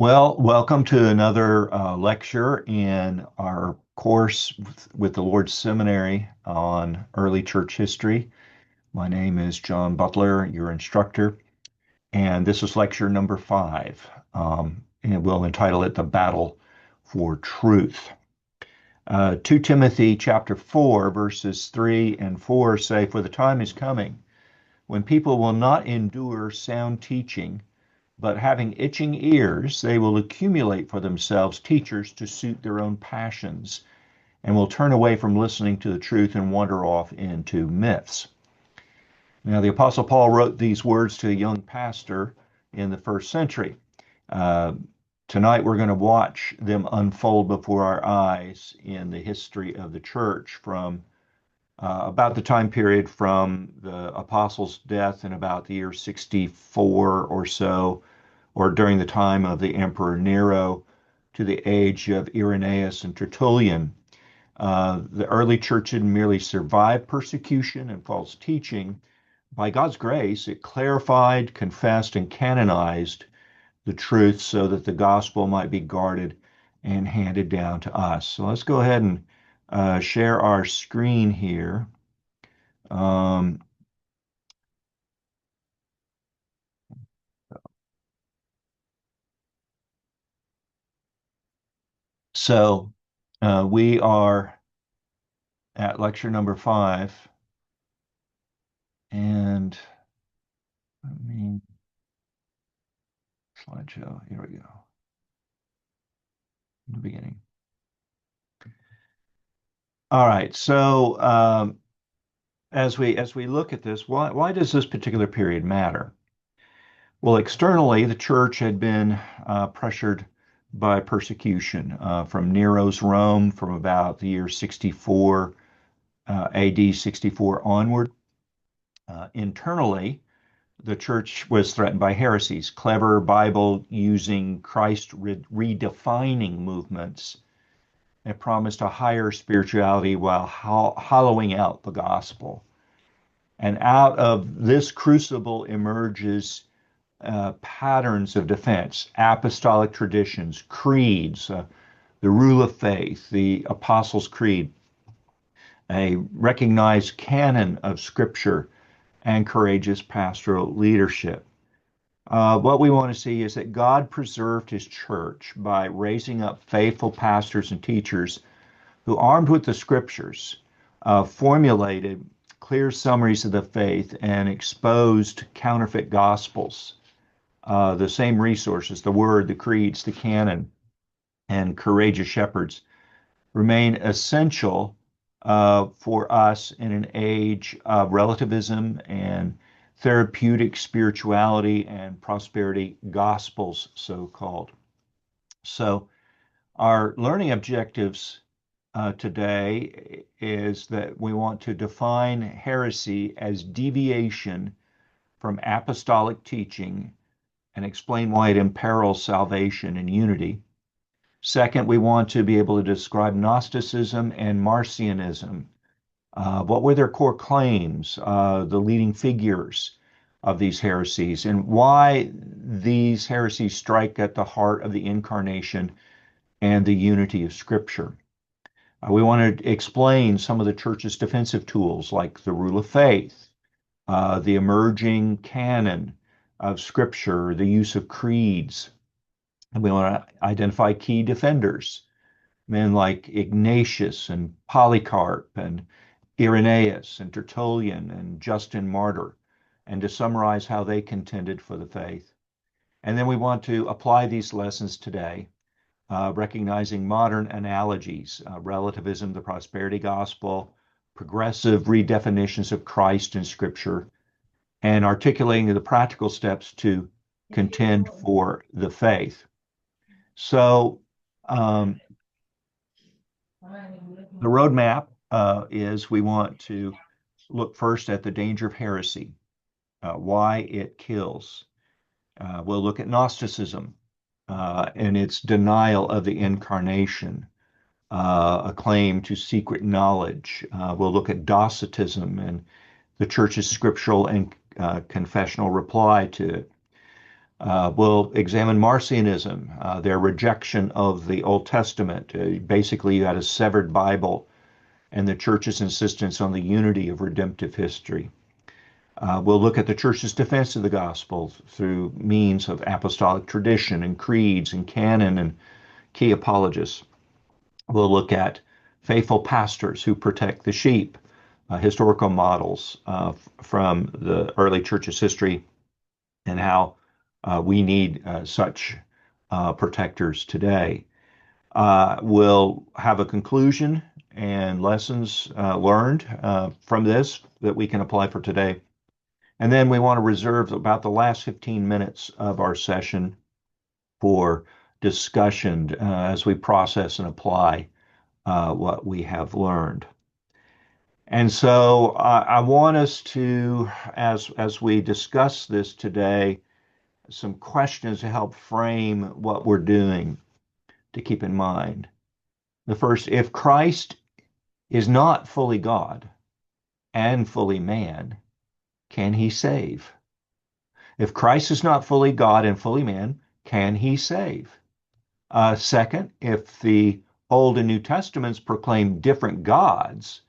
Well, welcome to another lecture in our course with the Lord's Seminary on early church history. My name is John Butler, your instructor, and this is lecture number 5. And we'll entitle it The Battle for Truth. 2 Timothy chapter 4, verses 3 and 4 say, "For the time is coming when people will not endure sound teaching, but having itching ears, they will accumulate for themselves teachers to suit their own passions, and will turn away from listening to the truth and wander off into myths." Now, the Apostle Paul wrote these words to a young pastor in the first century. Tonight, we're going to watch them unfold before our eyes in the history of the church from about the time period from the apostles' death in about the year 64 or so, or during the time of the Emperor Nero, to the age of Irenaeus and Tertullian. The early church didn't merely survive persecution and false teaching. By God's grace, it clarified, confessed, and canonized the truth so that the gospel might be guarded and handed down to us. So let's go ahead and share our screen here. So we are at lecture number 5, and slideshow, here we go, in the beginning. All right, so as we look at this, why does this particular period matter? Well, externally, the church had been pressured by persecution from Nero's Rome from about the year 64 AD 64 onward. Internally, the church was threatened by heresies, clever Bible-using, Christ-redefining movements that promised a higher spirituality while hollowing out the gospel. And out of this crucible emerges patterns of defense, apostolic traditions, creeds, the rule of faith, the Apostles' Creed, a recognized canon of Scripture, and courageous pastoral leadership. What we want to see is that God preserved his church by raising up faithful pastors and teachers who, armed with the Scriptures, formulated clear summaries of the faith and exposed counterfeit gospels. The same resources, the Word, the creeds, the canon, and courageous shepherds remain essential for us in an age of relativism and therapeutic spirituality and prosperity gospels, so-called. So our learning objectives today is that we want to define heresy as deviation from apostolic teaching and explain why it imperils salvation and unity. Second, we want to be able to describe Gnosticism and Marcionism. What were their core claims, the leading figures of these heresies, and why these heresies strike at the heart of the incarnation and the unity of Scripture. We want to explain some of the church's defensive tools, like the rule of faith, the emerging canon of Scripture, the use of creeds. And we want to identify key defenders, men like Ignatius and Polycarp and Irenaeus and Tertullian and Justin Martyr, and to summarize how they contended for the faith. And then we want to apply these lessons today, recognizing modern analogies, relativism, the prosperity gospel, progressive redefinitions of Christ in Scripture, and articulating the practical steps to contend for the faith. So the roadmap is we want to look first at the danger of heresy, why it kills. We'll look at Gnosticism and its denial of the incarnation, a claim to secret knowledge. We'll look at Docetism and the church's scriptural and confessional reply to it. We'll examine Marcionism, their rejection of the Old Testament. Basically, you had a severed Bible and the church's insistence on the unity of redemptive history. We'll look at the church's defense of the gospel through means of apostolic tradition and creeds and canon and key apologists. We'll look at faithful pastors who protect the sheep, historical models from the early church's history, and how we need such protectors today. We'll have a conclusion and lessons learned from this that we can apply for today. And then we want to reserve about the last 15 minutes of our session for discussion as we process and apply what we have learned. And so I want us to, as we discuss this today, some questions to help frame what we're doing to keep in mind. The first, if Christ is not fully God and fully man, can he save? If Christ is not fully God and fully man, can he save? Second, if the Old and New Testaments proclaim different gods,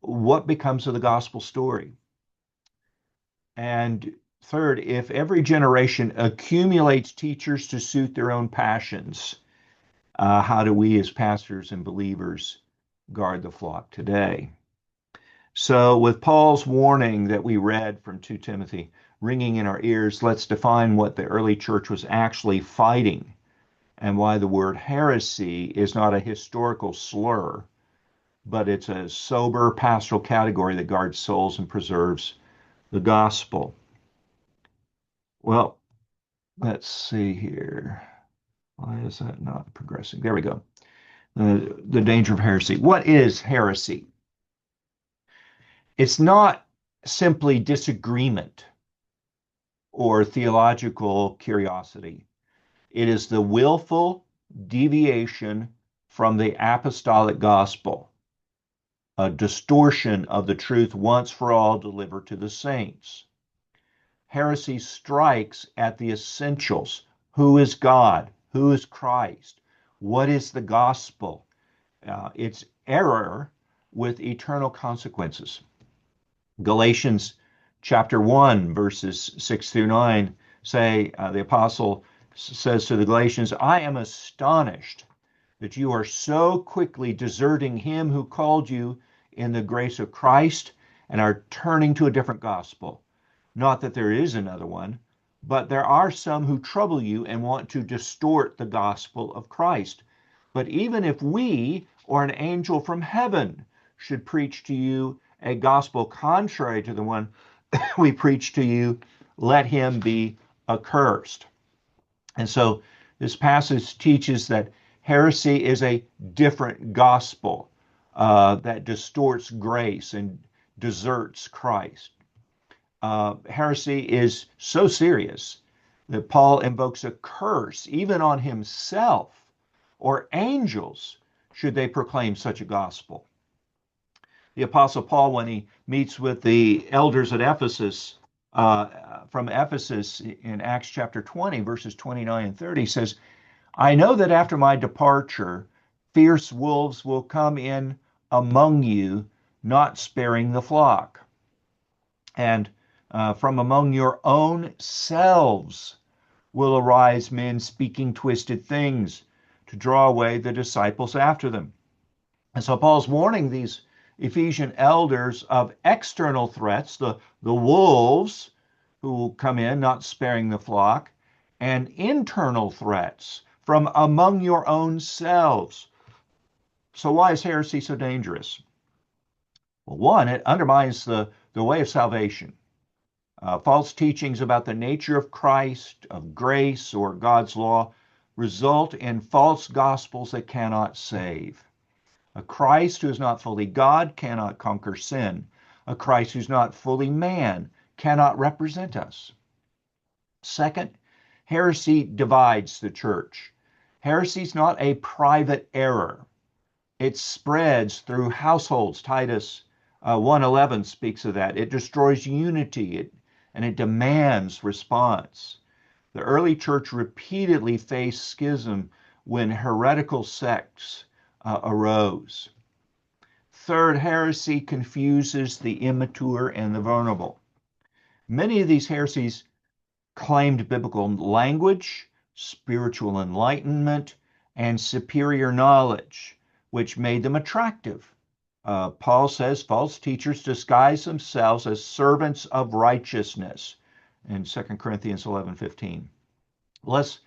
what becomes of the gospel story? And third, if every generation accumulates teachers to suit their own passions, how do we as pastors and believers guard the flock today? So with Paul's warning that we read from 2 Timothy ringing in our ears, let's define what the early church was actually fighting and why the word heresy is not a historical slur, but it's a sober pastoral category that guards souls and preserves the gospel. Well, let's see here. Why is that not progressing? There we go. The danger of heresy. What is heresy? It's not simply disagreement or theological curiosity. It is the willful deviation from the apostolic gospel, a distortion of the truth once for all delivered to the saints. Heresy strikes at the essentials. Who is God? Who is Christ? What is the gospel? It's error with eternal consequences. Galatians chapter 1, verses 6 through 9 say, the apostle says to the Galatians, I am astonished that you are so quickly deserting him who called you in the grace of Christ and are turning to a different gospel. Not that there is another one, but there are some who trouble you and want to distort the gospel of Christ. But even if we or an angel from heaven should preach to you a gospel contrary to the one we preach to you, let him be accursed. And so this passage teaches that heresy is a different gospel that distorts grace and deserts Christ. Heresy is so serious that Paul invokes a curse even on himself or angels should they proclaim such a gospel. The Apostle Paul, when he meets with the elders at Ephesus, from Ephesus in Acts chapter 20, verses 29 and 30, says, I know that after my departure, fierce wolves will come in among you, not sparing the flock. And from among your own selves will arise men speaking twisted things to draw away the disciples after them. And so Paul's warning these Ephesian elders of external threats, the wolves who will come in, not sparing the flock, and internal threats from among your own selves. So why is heresy so dangerous? Well, one, it undermines the way of salvation. False teachings about the nature of Christ, of grace, or God's law result in false gospels that cannot save. A Christ who is not fully God cannot conquer sin. A Christ who's not fully man cannot represent us. Second, heresy divides the church. Heresy is not a private error. It spreads through households. Titus 1:11 speaks of that. It destroys unity and it demands response. The early church repeatedly faced schism when heretical sects arose. Third, heresy confuses the immature and the vulnerable. Many of these heresies claimed biblical language, spiritual enlightenment, and superior knowledge, which made them attractive. Paul says false teachers disguise themselves as servants of righteousness in 2 Corinthians 11:15. Let's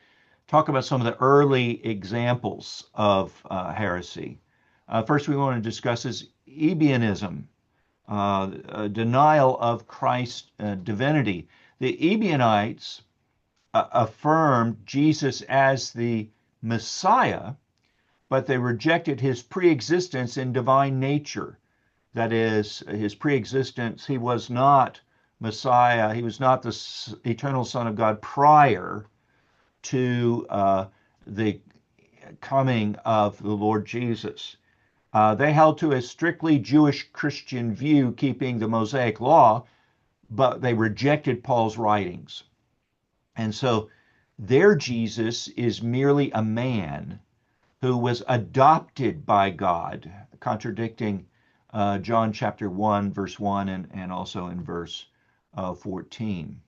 talk about some of the early examples of heresy. First, we want to discuss is Ebionism, a denial of Christ's divinity. The Ebionites affirmed Jesus as the Messiah, but they rejected his preexistence in divine nature. That is, his preexistence, he was not Messiah, he was not the eternal Son of God prior to the coming of the Lord Jesus. They held to a strictly Jewish Christian view, keeping the Mosaic law, but they rejected Paul's writings. And so their Jesus is merely a man who was adopted by God, contradicting John chapter 1, verse 1, and also in verse 14.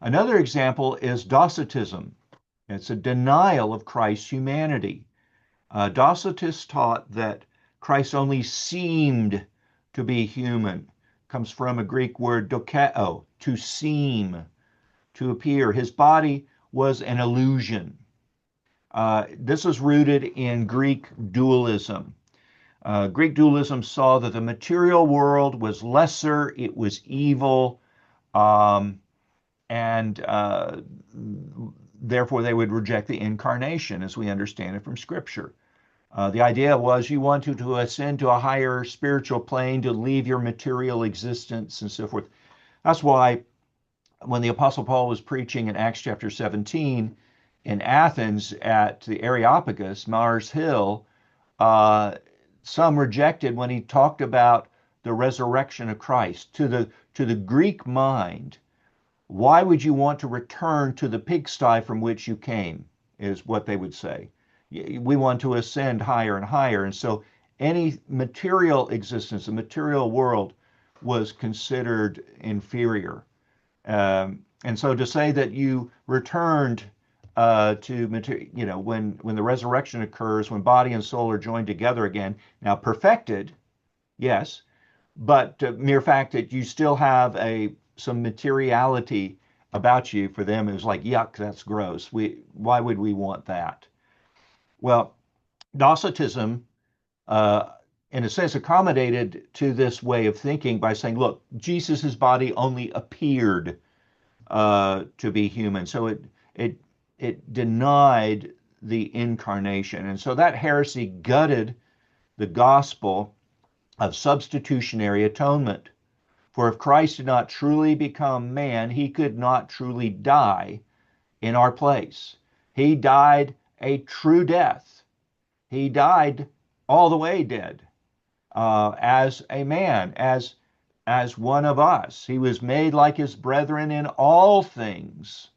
Another example is Docetism. It's a denial of Christ's humanity. Docetists taught that Christ only seemed to be human. It comes from a Greek word dokeo, to seem, to appear. His body was an illusion. This is rooted in Greek dualism. Greek dualism saw that the material world was lesser, it was evil, and therefore they would reject the incarnation as we understand it from Scripture. The idea was you wanted to ascend to a higher spiritual plane, to leave your material existence and so forth. That's why when the Apostle Paul was preaching in Acts chapter 17 in Athens at the Areopagus, Mars Hill, some rejected when he talked about the resurrection of Christ. To the Greek mind, why would you want to return to the pigsty from which you came, is what they would say. We want to ascend higher and higher. And so any material existence, the material world, was considered inferior. And so to say that you returned to material, when the resurrection occurs, when body and soul are joined together again, now perfected, yes, but mere fact that you still have some materiality about you, for them it was like, yuck, that's gross. Why would we want that? Well, Docetism, in a sense, accommodated to this way of thinking by saying, look, Jesus's body only appeared to be human, so it denied the incarnation, and so that heresy gutted the gospel of substitutionary atonement. For if Christ did not truly become man, he could not truly die in our place. He died a true death. He died all the way dead as a man, as one of us. He was made like his brethren in all things,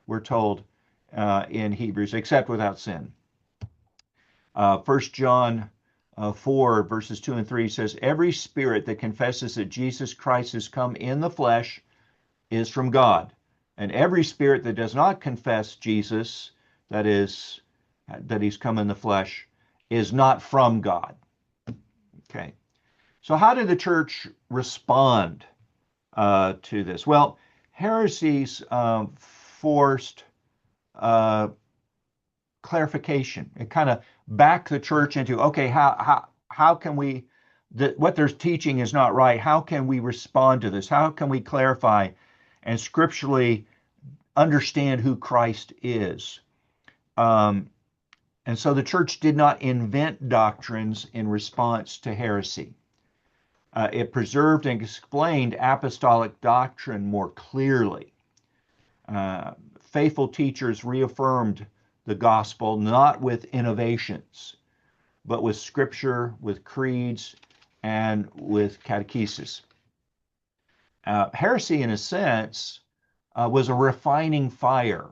we're told in Hebrews, except without sin. 1 John 4, verses 2 and 3 says, every spirit that confesses that Jesus Christ has come in the flesh is from God. And every spirit that does not confess Jesus, that he's come in the flesh, is not from God. Okay. So how did the church respond to this? Well, heresies forced clarification. It kind of backed the church into, okay, how can we, what they're teaching is not right. How can we respond to this? How can we clarify and scripturally understand who Christ is? And so the church did not invent doctrines in response to heresy. It preserved and explained apostolic doctrine more clearly. Faithful teachers reaffirmed the gospel not with innovations, but with scripture, with creeds, and with catechesis. Heresy, in a sense, was a refining fire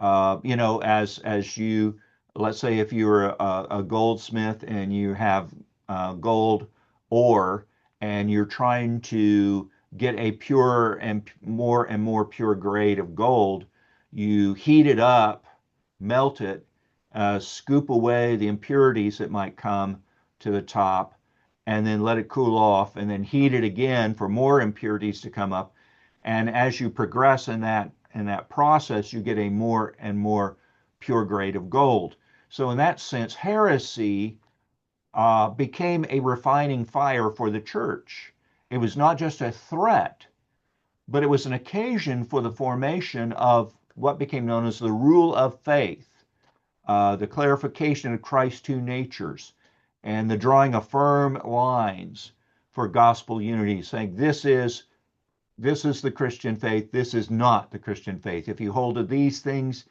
As you, let's say if you're a goldsmith and you have gold ore and you're trying to get a pure and more pure grade of gold, you heat it up, melt it, scoop away the impurities that might come to the top, and then let it cool off, and then heat it again for more impurities to come up. And as you progress in that process, you get a more and more pure grade of gold. So in that sense, heresy became a refining fire for the church. It was not just a threat, but it was an occasion for the formation of what became known as the rule of faith, the clarification of Christ's two natures, and the drawing of firm lines for gospel unity, saying this is the Christian faith, this is not the Christian faith. If you hold to these things,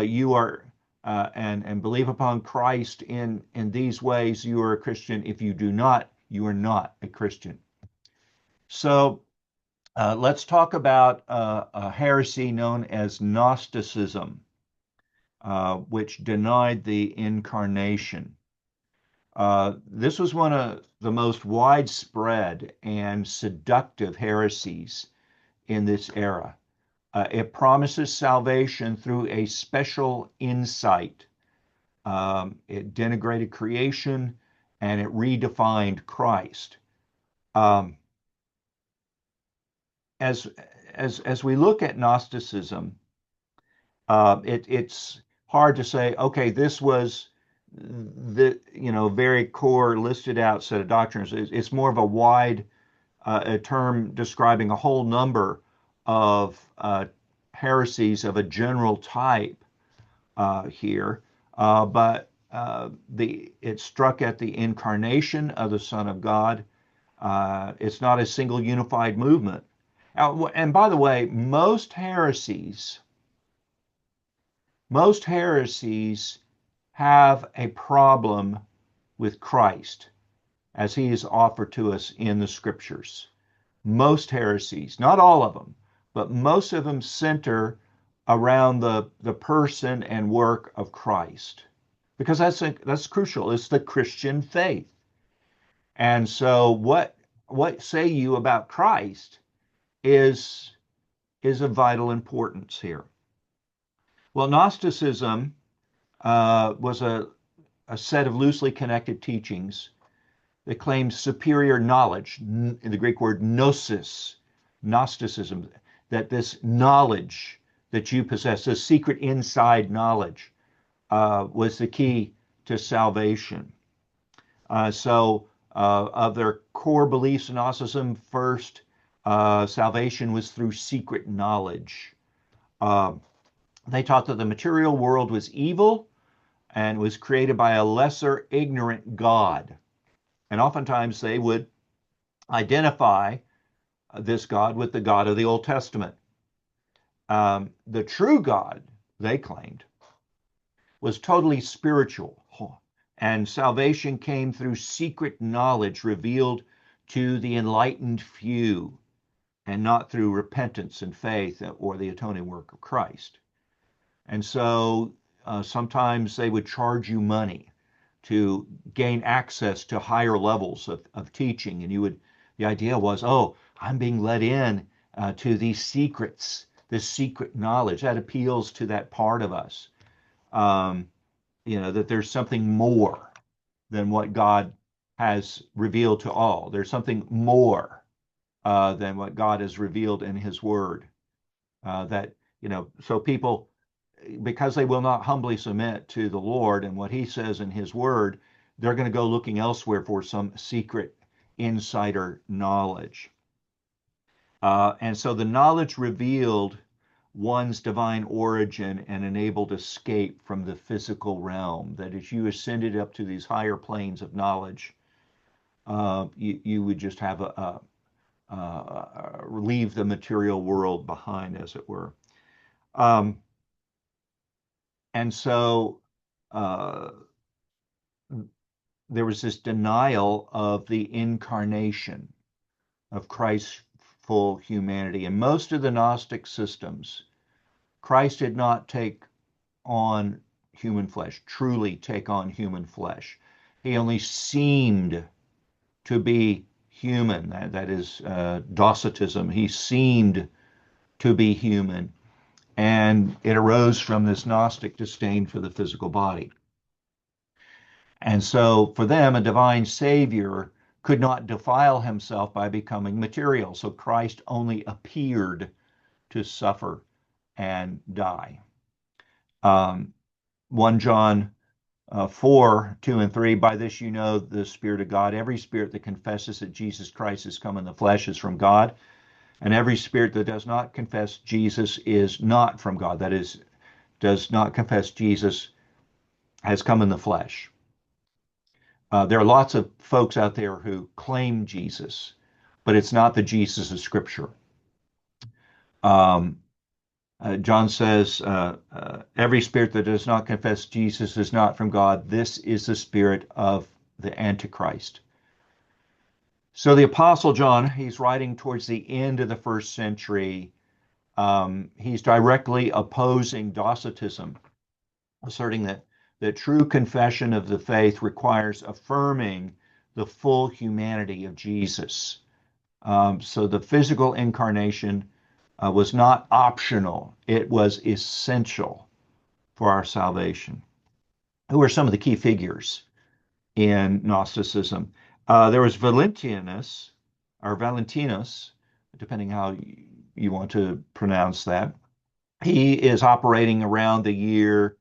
you are and believe upon Christ in these ways, you are a Christian. If you do not, you are not a Christian. So let's talk about a heresy known as Gnosticism, which denied the incarnation. This was one of the most widespread and seductive heresies in this era. It promises salvation through a special insight. It denigrated creation and it redefined Christ. As we look at Gnosticism, it's hard to say, okay, this was the very core listed out set of doctrines. It's more of a wide a term describing a whole number of heresies of a general type here, but it struck at the incarnation of the Son of God. It's not a single unified movement. And by the way, most heresies have a problem with Christ as he is offered to us in the scriptures. Most heresies, not all of them, but most of them center around the person and work of Christ, because that's crucial. It's the Christian faith. And so what say you about Christ is of vital importance here. Well, Gnosticism was a set of loosely connected teachings that claimed superior knowledge, in the Greek word gnosis, Gnosticism, that this knowledge that you possess, this secret inside knowledge, was the key to salvation. So of their core beliefs in Gnosticism, first, salvation was through secret knowledge. They taught that the material world was evil and was created by a lesser ignorant God. And oftentimes they would identify this God with the God of the Old Testament. The true God, they claimed, was totally spiritual, and salvation came through secret knowledge revealed to the enlightened few, and not through repentance and faith or the atoning work of Christ. And so sometimes they would charge you money to gain access to higher levels of teaching. And the idea was, oh, I'm being let in to these secrets, this secret knowledge. That appeals to that part of us, that there's something more than what God has revealed to all. There's something more than what God has revealed in his word. So people, because they will not humbly submit to the Lord and what he says in his word, they're going to go looking elsewhere for some secret insider knowledge. And so the knowledge revealed one's divine origin and enabled escape from the physical realm. That as you ascended up to these higher planes of knowledge, you would just have leave the material world behind, as it were. And so there was this denial of the incarnation of Christ's full humanity. And most of the Gnostic systems Christ did not take on human flesh, truly take on human flesh. He only seemed to be human. That is Docetism. He seemed to be human. And it arose from this Gnostic disdain for the physical body. And so for them, a divine Savior could not defile himself by becoming material. So Christ only appeared to suffer and die. 1 John 4, 2 and 3, by this you know the Spirit of God. Every spirit that confesses that Jesus Christ has come in the flesh is from God. And every spirit that does not confess Jesus is not from God. That is, does not confess Jesus has come in the flesh. There are lots of folks out there who claim Jesus, but it's not the Jesus of Scripture. John says, every spirit that does not confess Jesus is not from God. This is the spirit of the Antichrist. So the Apostle John, he's writing towards the end of the first century. He's directly opposing Docetism, asserting that true confession of the faith requires affirming the full humanity of Jesus. So the physical incarnation was not optional. It was essential for our salvation. Who are some of the key figures in Gnosticism? There was Valentinus, or Valentinus, depending how you want to pronounce that. He is operating around the year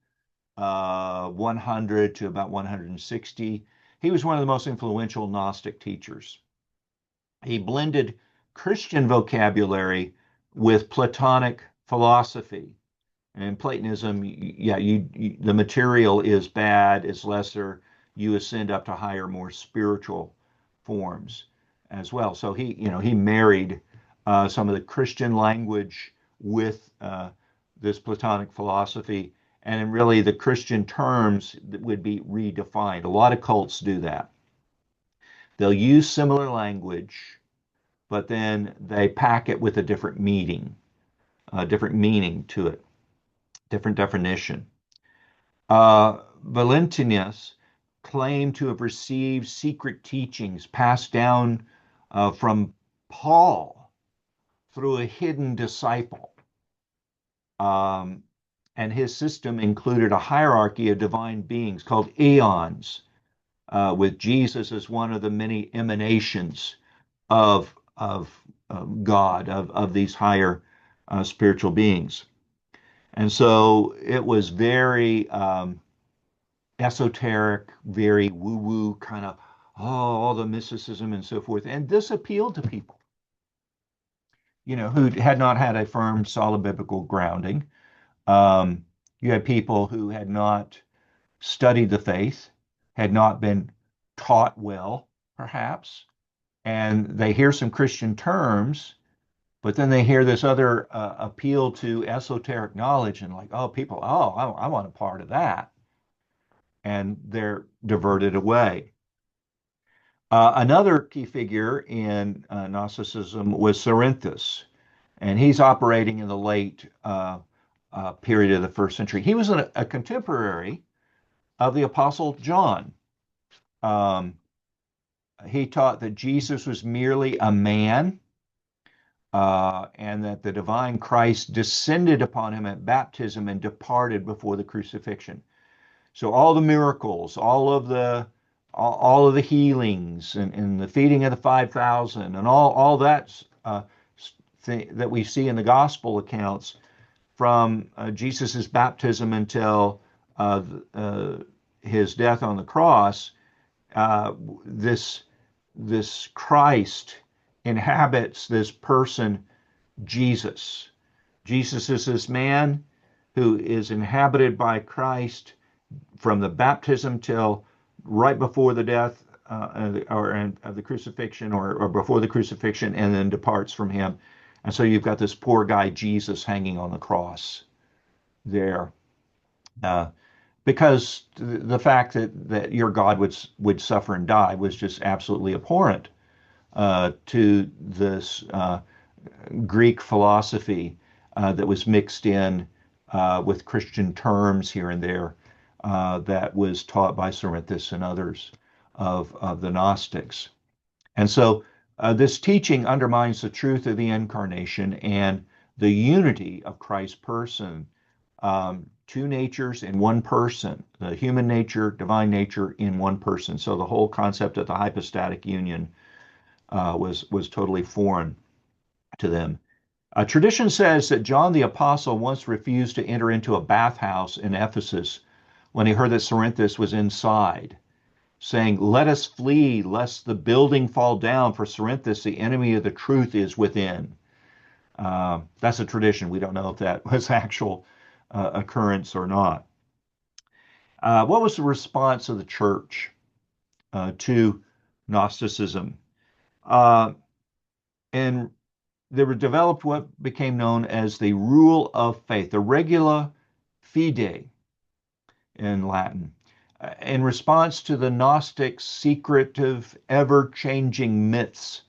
100 to about 160. He was one of the most influential Gnostic teachers. He blended Christian vocabulary with Platonic philosophy. And in Platonism, yeah, the material is bad, it's lesser. You ascend up to higher, more spiritual forms as well. So he married some of the Christian language with this Platonic philosophy, and really the Christian terms that would be redefined. A lot of cults do that. They'll use similar language, but then they pack it with a different meaning to it, different definition. Valentinus claimed to have received secret teachings passed down from Paul through a hidden disciple. And his system included a hierarchy of divine beings called eons, with Jesus as one of the many emanations of God, of these higher spiritual beings. And so it was very esoteric, very woo-woo, kind of, all the mysticism and so forth. And this appealed to people, who had not had a firm, solid biblical grounding. You had people who had not studied the faith, had not been taught well, perhaps, and they hear some Christian terms, but then they hear this other appeal to esoteric knowledge and like, I want a part of that. And they're diverted away. Another key figure in Gnosticism was Cerinthus, and he's operating in the late period of the first century. He was a contemporary of the Apostle John. He taught that Jesus was merely a man, and that the divine Christ descended upon him at baptism and departed before the crucifixion. So all the miracles, all of the healings, and the feeding of the 5,000, and all that that we see in the gospel accounts from Jesus's baptism until his death on the cross, this Christ inhabits this person, Jesus. Jesus is this man who is inhabited by Christ from the baptism till right before the death of the crucifixion, or before the crucifixion, and then departs from him. And so you've got this poor guy, Jesus, hanging on the cross there. Because the fact that your God would suffer and die was just absolutely abhorrent to this Greek philosophy that was mixed in with Christian terms here and there that was taught by Cerinthus and others of the Gnostics. And so this teaching undermines the truth of the incarnation and the unity of Christ's person. Two natures in one person, the human nature, divine nature in one person. So the whole concept of the hypostatic union was totally foreign to them. Tradition says that John the Apostle once refused to enter into a bathhouse in Ephesus when he heard that Cerinthus was inside, saying, "Let us flee, lest the building fall down, for Cerinthus, the enemy of the truth, is within." That's a tradition. We don't know if that was actual occurrence or not. What was the response of the church to Gnosticism? And they were developed what became known as the rule of faith, the regula fidei in Latin. In response to the Gnostics' secretive, ever-changing myths,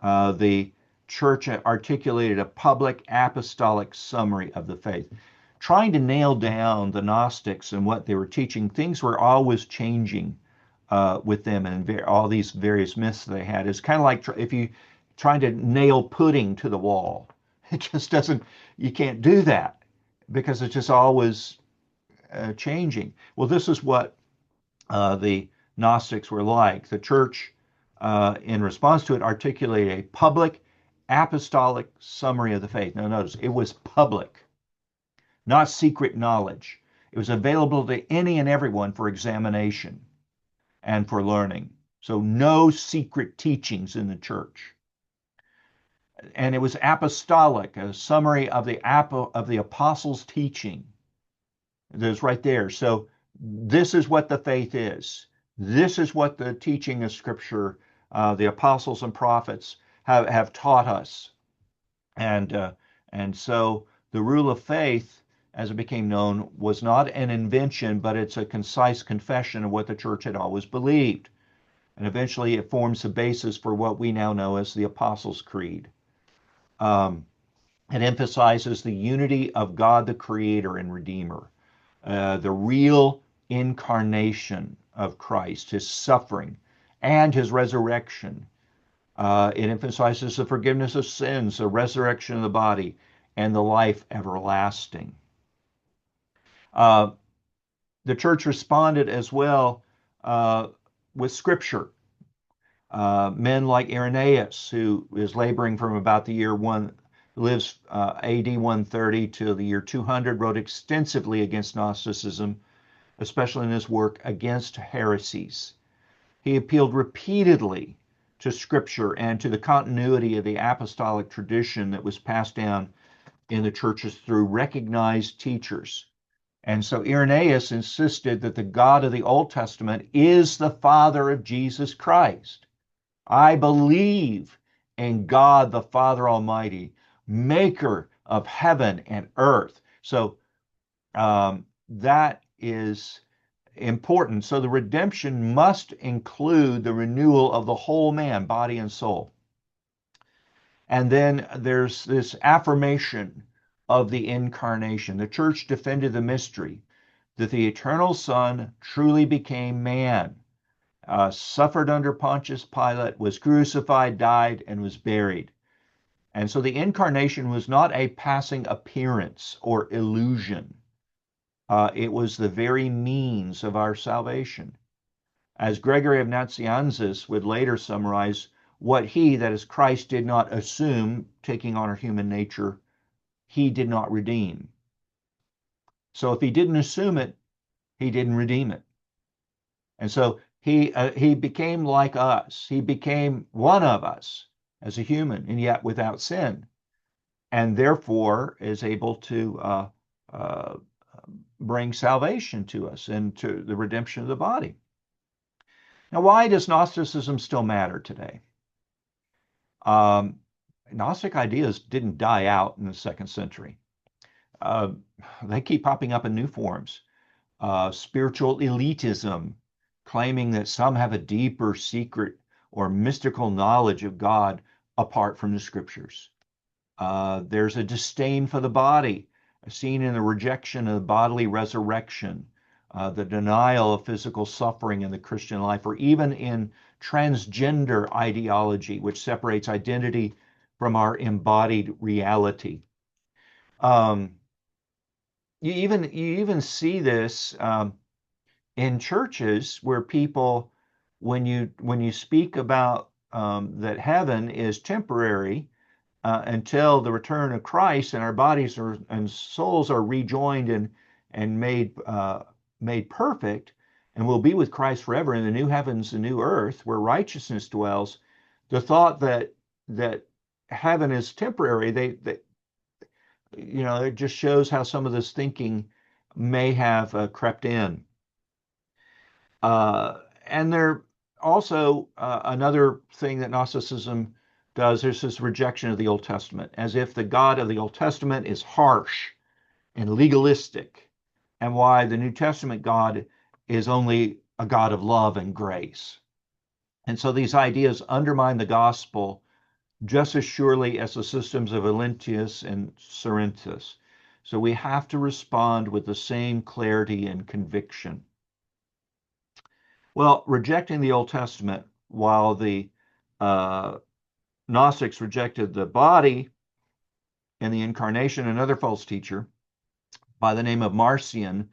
the church articulated a public apostolic summary of the faith. Trying to nail down the Gnostics and what they were teaching, things were always changing with them, and all these various myths they had. It's kind of like if you trying to nail pudding to the wall. It just doesn't, you can't do that because it's just always changing. Well, this is what the Gnostics were like. The church, in response to it, articulated a public apostolic summary of the faith. Now notice, it was public, not secret knowledge. It was available to any and everyone for examination and for learning. So no secret teachings in the church. And it was apostolic, a summary of the apostles' teaching. There's right there. So this is what the faith is. This is what the teaching of Scripture, the apostles and prophets have taught us. And so the rule of faith, as it became known, was not an invention, but it's a concise confession of what the church had always believed. And eventually it forms the basis for what we now know as the Apostles' Creed. It emphasizes the unity of God the Creator and Redeemer, the real incarnation of Christ, his suffering and his resurrection. It emphasizes the forgiveness of sins, the resurrection of the body, and the life everlasting. The church responded as well with Scripture. Men like Irenaeus, who is laboring from about the year 1, lives AD 130 to the year 200, wrote extensively against Gnosticism, especially in his work against heresies. He appealed repeatedly to Scripture and to the continuity of the apostolic tradition that was passed down in the churches through recognized teachers. And so Irenaeus insisted that the God of the Old Testament is the Father of Jesus Christ. I believe in God the Father Almighty, maker of heaven and earth. So that is important. So the redemption must include the renewal of the whole man, body and soul. And then there's this affirmation of the incarnation. The church defended the mystery that the eternal Son truly became man. Suffered under Pontius Pilate, was crucified, died, and was buried. And so the incarnation was not a passing appearance or illusion. It was the very means of our salvation. As Gregory of Nazianzus would later summarize, what he, that is Christ, did not assume, taking on our human nature, he did not redeem. So if he didn't assume it, he didn't redeem it. And so he became like us. He became one of us as a human, and yet without sin, and therefore is able to bring salvation to us and to the redemption of the body. Now, why does Gnosticism still matter today? Gnostic ideas didn't die out in the 2nd century. They keep popping up in new forms. Spiritual elitism, claiming that some have a deeper secret or mystical knowledge of God apart from the Scriptures. There's a disdain for the body, seen in the rejection of bodily resurrection, the denial of physical suffering in the Christian life, or even in transgender ideology, which separates identity from our embodied reality. You even see this in churches where people, when you speak about that heaven is temporary until the return of Christ, and our bodies and souls are rejoined and made perfect, and we'll be with Christ forever in the new heavens and new earth where righteousness dwells. The thought that heaven is temporary, it just shows how some of this thinking may have crept in. And there also another thing that Gnosticism does is this rejection of the Old Testament, as if the God of the Old Testament is harsh and legalistic, and why the New Testament God is only a God of love and grace. And so these ideas undermine the gospel just as surely as the systems of Ignatius and Cerinthus. So we have to respond with the same clarity and conviction. Well, rejecting the Old Testament, while the Gnostics rejected the body and the incarnation, another false teacher by the name of Marcion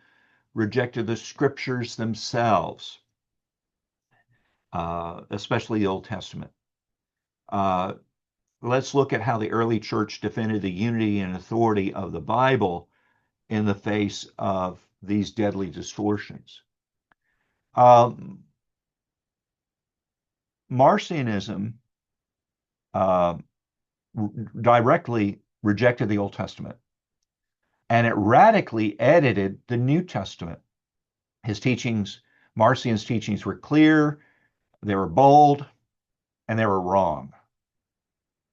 rejected the scriptures themselves, especially the Old Testament. Let's look at how the early church defended the unity and authority of the Bible in the face of these deadly distortions. Marcionism directly rejected the Old Testament, and it radically edited the New Testament. Marcion's teachings were clear, they were bold, and they were wrong.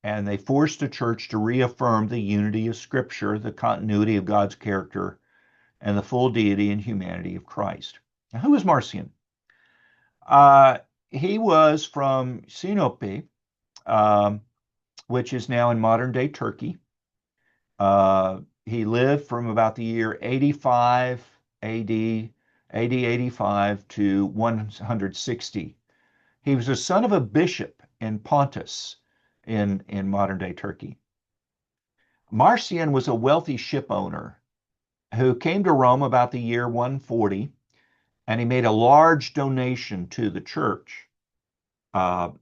And they forced the church to reaffirm the unity of Scripture, the continuity of God's character, and the full deity and humanity of Christ. Now, who was Marcion? He was from Sinope, which is now in modern-day Turkey. He lived from about the year 85 AD 85 to 160. He was the son of a bishop in Pontus, in modern-day Turkey. Marcion was a wealthy ship owner who came to Rome about the year 140, and he made a large donation to the church. But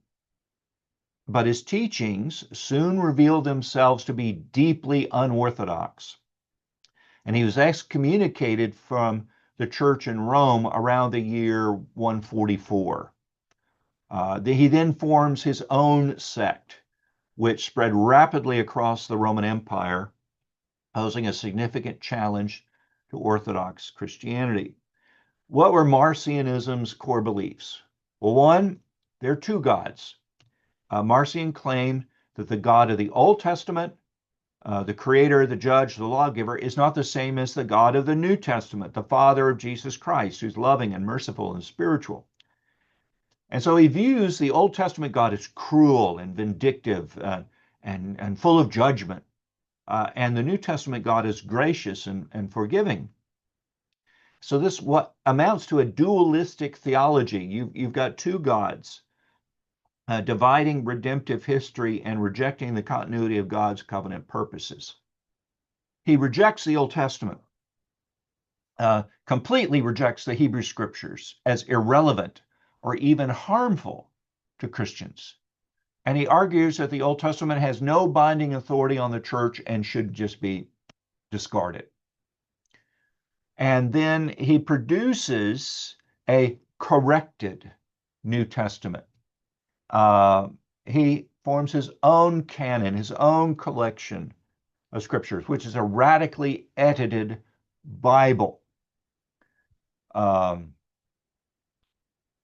his teachings soon revealed themselves to be deeply unorthodox, and he was excommunicated from the church in Rome around the year 144. He then forms his own sect, which spread rapidly across the Roman Empire, posing a significant challenge to Orthodox Christianity. What were Marcionism's core beliefs? Well, one, there are two gods. Marcion claimed that the God of the Old Testament, the creator, the judge, the lawgiver, is not the same as the God of the New Testament, the Father of Jesus Christ, who's loving and merciful and spiritual. And so he views the Old Testament God as cruel and vindictive and full of judgment, and the New Testament God is gracious and forgiving. So this what amounts to a dualistic theology. You've got two gods, dividing redemptive history and rejecting the continuity of God's covenant purposes. He rejects the Old Testament, completely rejects the Hebrew Scriptures as irrelevant or even harmful to Christians. And he argues that the Old Testament has no binding authority on the church and should just be discarded. And then he produces a corrected New Testament. He forms his own canon, his own collection of scriptures, which is a radically edited Bible.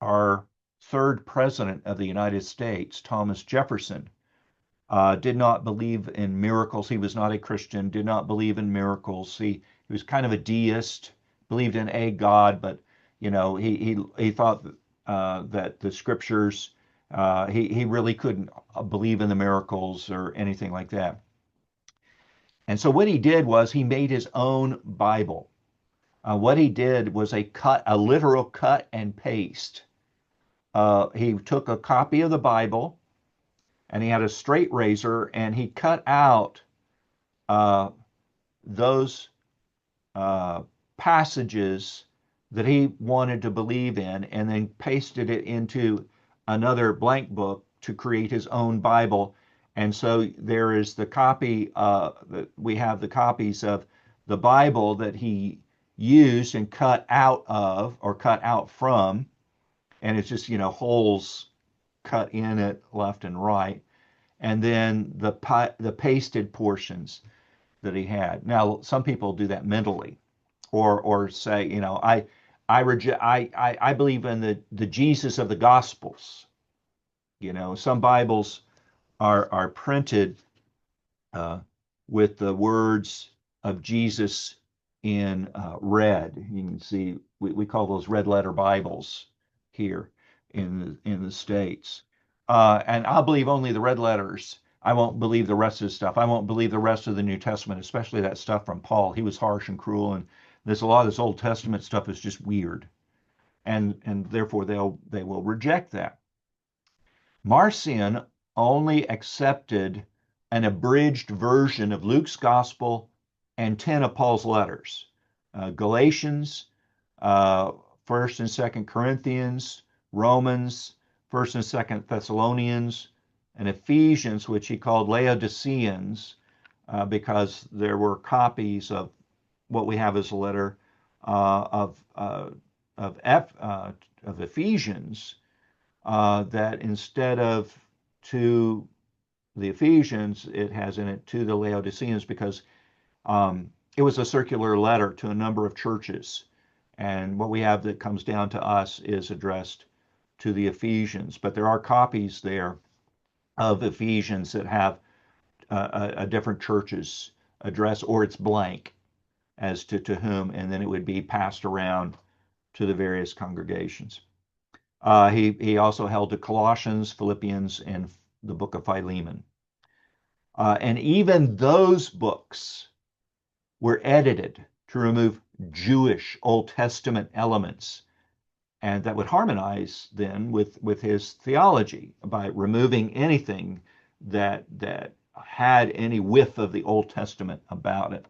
Our third president of the United States, Thomas Jefferson, did not believe in miracles. He was not a Christian, did not believe in miracles. He was kind of a deist, believed in a God, but he thought that the scriptures, he really couldn't believe in the miracles or anything like that. And so what he did was he made his own Bible. What he did was a literal cut and paste. He took a copy of the Bible and he had a straight razor and he cut out uh, those passages that he wanted to believe in and then pasted it into another blank book to create his own Bible. And so there is the copy, we have the copies of the Bible that he used and cut out of or cut out from, and it's just, holes cut in it left and right. And then the pasted portions that he had. Now, some people do that mentally, or say, I believe in the Jesus of the Gospels. Some Bibles are printed with the words of Jesus in red. You can see we call those red letter Bibles here in the States. And I'll believe only the red letters. I won't believe the rest of the stuff. I won't believe the rest of the New Testament, especially that stuff from Paul. He was harsh and cruel, and there's a lot of this Old Testament stuff is just weird, and therefore they will reject that. Marcion only accepted an abridged version of Luke's Gospel and 10 of Paul's letters: Galatians, 1st and 2nd Corinthians, Romans, 1st and 2nd Thessalonians, and Ephesians, which he called Laodiceans, because there were copies of what we have as a letter of Ephesians that instead of to the Ephesians, it has in it to the Laodiceans, because it was a circular letter to a number of churches. And what we have that comes down to us is addressed to the Ephesians. But there are copies there of Ephesians that have a different church's address, or it's blank as to whom, and then it would be passed around to the various congregations. He also held to Colossians, Philippians, and the book of Philemon. And even those books were edited to remove Jewish Old Testament elements, and that would harmonize then with his theology by removing anything that had any whiff of the Old Testament about it.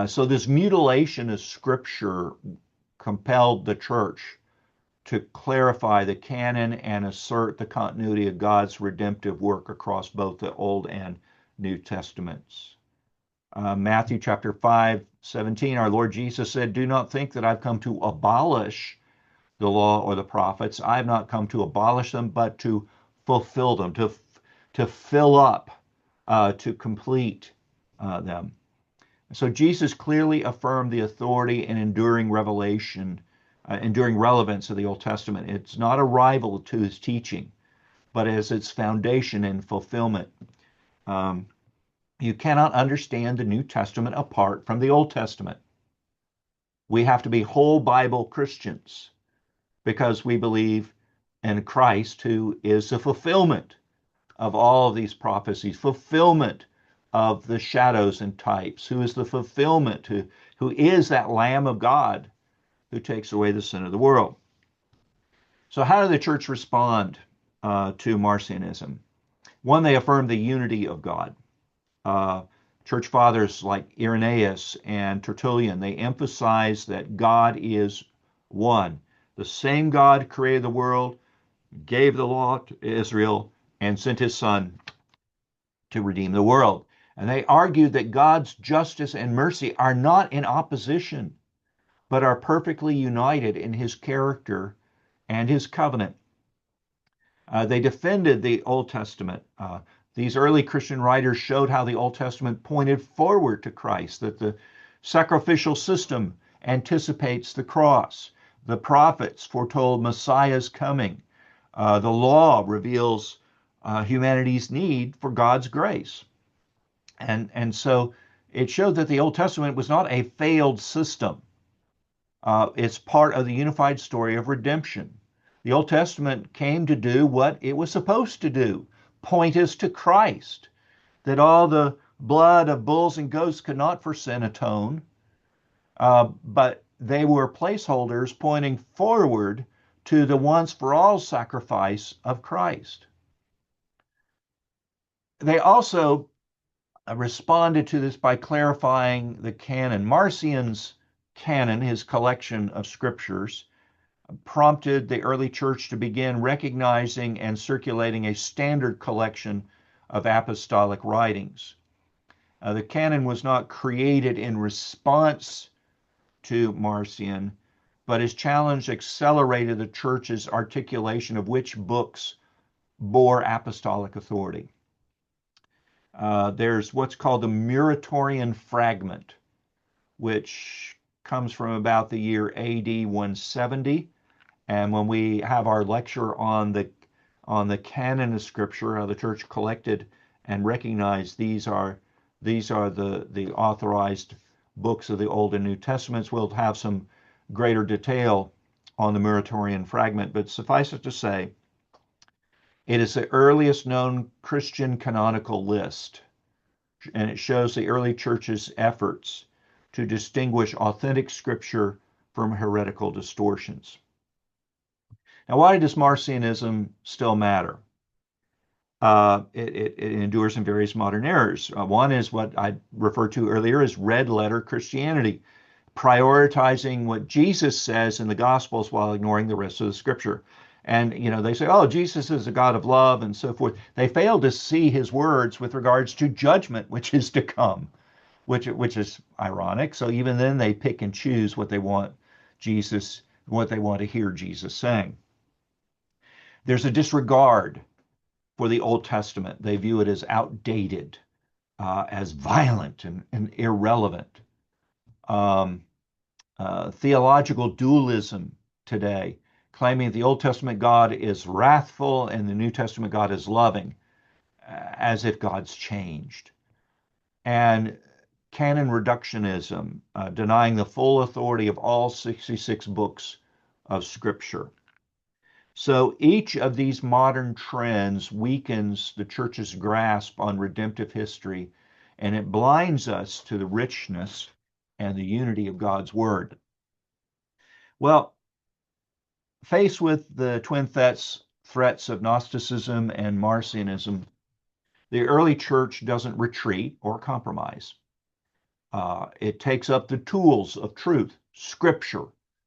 So this mutilation of Scripture compelled the church to clarify the canon and assert the continuity of God's redemptive work across both the Old and New Testaments. Matthew chapter 5:17, our Lord Jesus said, "Do not think that I've come to abolish the law or the prophets. I have not come to abolish them, but to fulfill them, to fill up, to complete them." So Jesus clearly affirmed the authority and enduring revelation, enduring relevance of the Old Testament. It's not a rival to his teaching, but as its foundation and fulfillment. You cannot understand the New Testament apart from the Old Testament. We have to be whole Bible Christians because we believe in Christ, who is the fulfillment of all of these prophecies, fulfillment of the shadows and types, who is the fulfillment, who is that Lamb of God who takes away the sin of the world. So how did the church respond to Marcionism? One, they affirmed the unity of God. Church fathers like Irenaeus and Tertullian, they emphasize that God is one. The same God created the world, gave the law to Israel, and sent his Son to redeem the world. And they argued that God's justice and mercy are not in opposition, but are perfectly united in his character and his covenant. They defended the Old Testament. These early Christian writers showed how the Old Testament pointed forward to Christ, that the sacrificial system anticipates the cross. The prophets foretold Messiah's coming. The law reveals humanity's need for God's grace. And so it showed that the Old Testament was not a failed system. It's part of the unified story of redemption. The Old Testament came to do what it was supposed to do, point us to Christ, that all the blood of bulls and goats could not for sin atone, but they were placeholders pointing forward to the once for all sacrifice of Christ. They also responded to this by clarifying the canon. Marcion's canon, his collection of scriptures, prompted the early church to begin recognizing and circulating a standard collection of apostolic writings. The canon was not created in response to Marcion, but his challenge accelerated the church's articulation of which books bore apostolic authority. There's what's called the Muratorian fragment, which comes from about the year AD 170. And when we have our lecture on the canon of Scripture, how the church collected and recognized these are the authorized books of the Old and New Testaments, we'll have some greater detail on the Muratorian fragment. But suffice it to say, it is the earliest known Christian canonical list, and it shows the early church's efforts to distinguish authentic Scripture from heretical distortions. Now, why does Marcionism still matter? It endures in various modern errors. One is what I referred to earlier as red letter Christianity, prioritizing what Jesus says in the Gospels while ignoring the rest of the Scripture. And, they say, oh, Jesus is a God of love and so forth. They fail to see his words with regards to judgment, which is to come, which is ironic. So even then they pick and choose what they want to hear Jesus saying. There's a disregard for the Old Testament. They view it as outdated, as violent and irrelevant. Theological dualism today, claiming that the Old Testament God is wrathful and the New Testament God is loving, as if God's changed. And canon reductionism, denying the full authority of all 66 books of Scripture. So each of these modern trends weakens the church's grasp on redemptive history, and it blinds us to the richness and the unity of God's Word. Well, faced with the twin threats of Gnosticism and Marcionism, the early church doesn't retreat or compromise. It takes up the tools of truth, Scripture,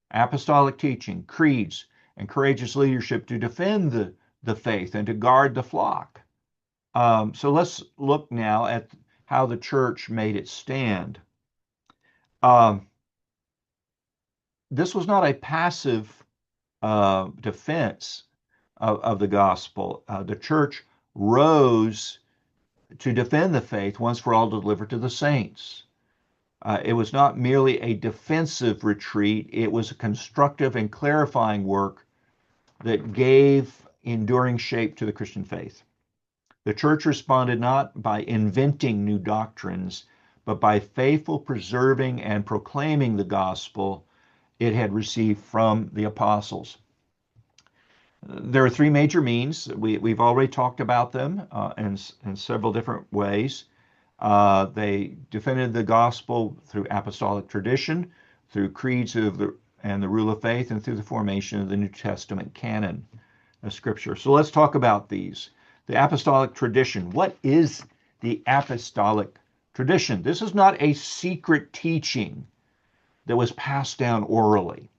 apostolic teaching, creeds, and courageous leadership to defend the faith and to guard the flock. So let's look now at how the church made its stand. This was not a passive defense of the gospel. The church rose to defend the faith once for all delivered to the saints. It was not merely a defensive retreat, it was a constructive and clarifying work that gave enduring shape to the Christian faith. The church responded not by inventing new doctrines, but by faithfully preserving and proclaiming the gospel it had received from the apostles. There are three major means. We've already talked about them in several different ways. They defended the gospel through apostolic tradition, through creeds and the rule of faith, and through the formation of the New Testament canon of Scripture. So let's talk about these. The apostolic tradition. What is the apostolic tradition? This is not a secret teaching that was passed down orally,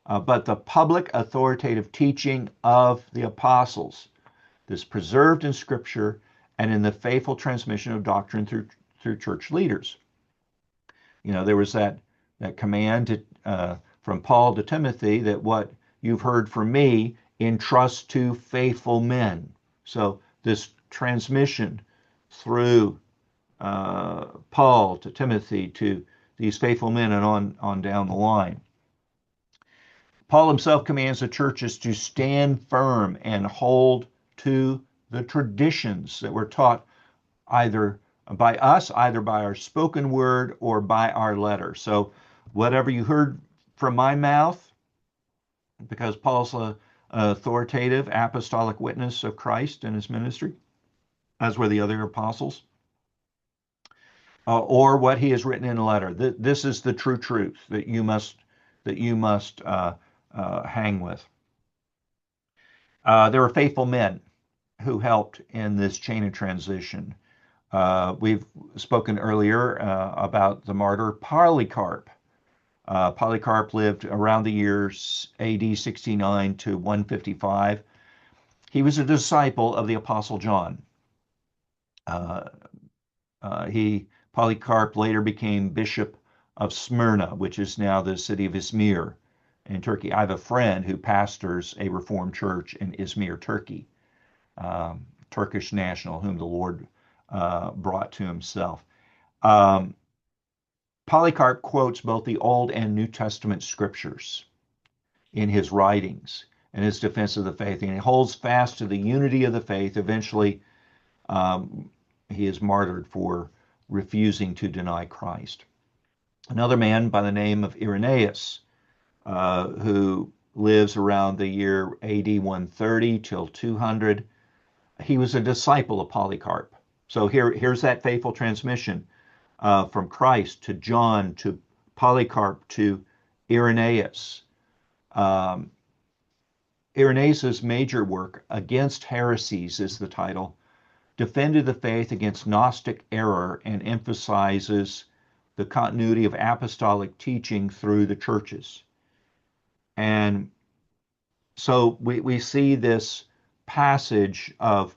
but the public authoritative teaching of the apostles, this preserved in Scripture and in the faithful transmission of doctrine through church leaders. There was that command from Paul to Timothy that what you've heard from me, entrust to faithful men. So this transmission through Paul to Timothy to these faithful men and on down the line. Paul himself commands the churches to stand firm and hold to the traditions that were taught either by us, either by our spoken word or by our letter. So whatever you heard from my mouth, because Paul's an authoritative apostolic witness of Christ and his ministry, as were the other apostles. or what he has written in a letter. This is the true truth that you must hang with. There were faithful men who helped in this chain of transition. We've spoken earlier about the martyr Polycarp. Polycarp lived around the years AD 69 to 155. He was a disciple of the Apostle John. Polycarp later became bishop of Smyrna, which is now the city of Izmir in Turkey. I have a friend who pastors a Reformed church in Izmir, Turkey, Turkish national, whom the Lord brought to himself. Polycarp quotes both the Old and New Testament scriptures in his writings and his defense of the faith, and he holds fast to the unity of the faith. Eventually, he is martyred for refusing to deny Christ. Another man by the name of Irenaeus, who lives around the year AD 130 till 200, he was a disciple of Polycarp. So here's that faithful transmission from Christ to John to Polycarp to Irenaeus. Irenaeus' major work, Against Heresies is the title, defended the faith against Gnostic error and emphasizes the continuity of apostolic teaching through the churches. And so we see this passage of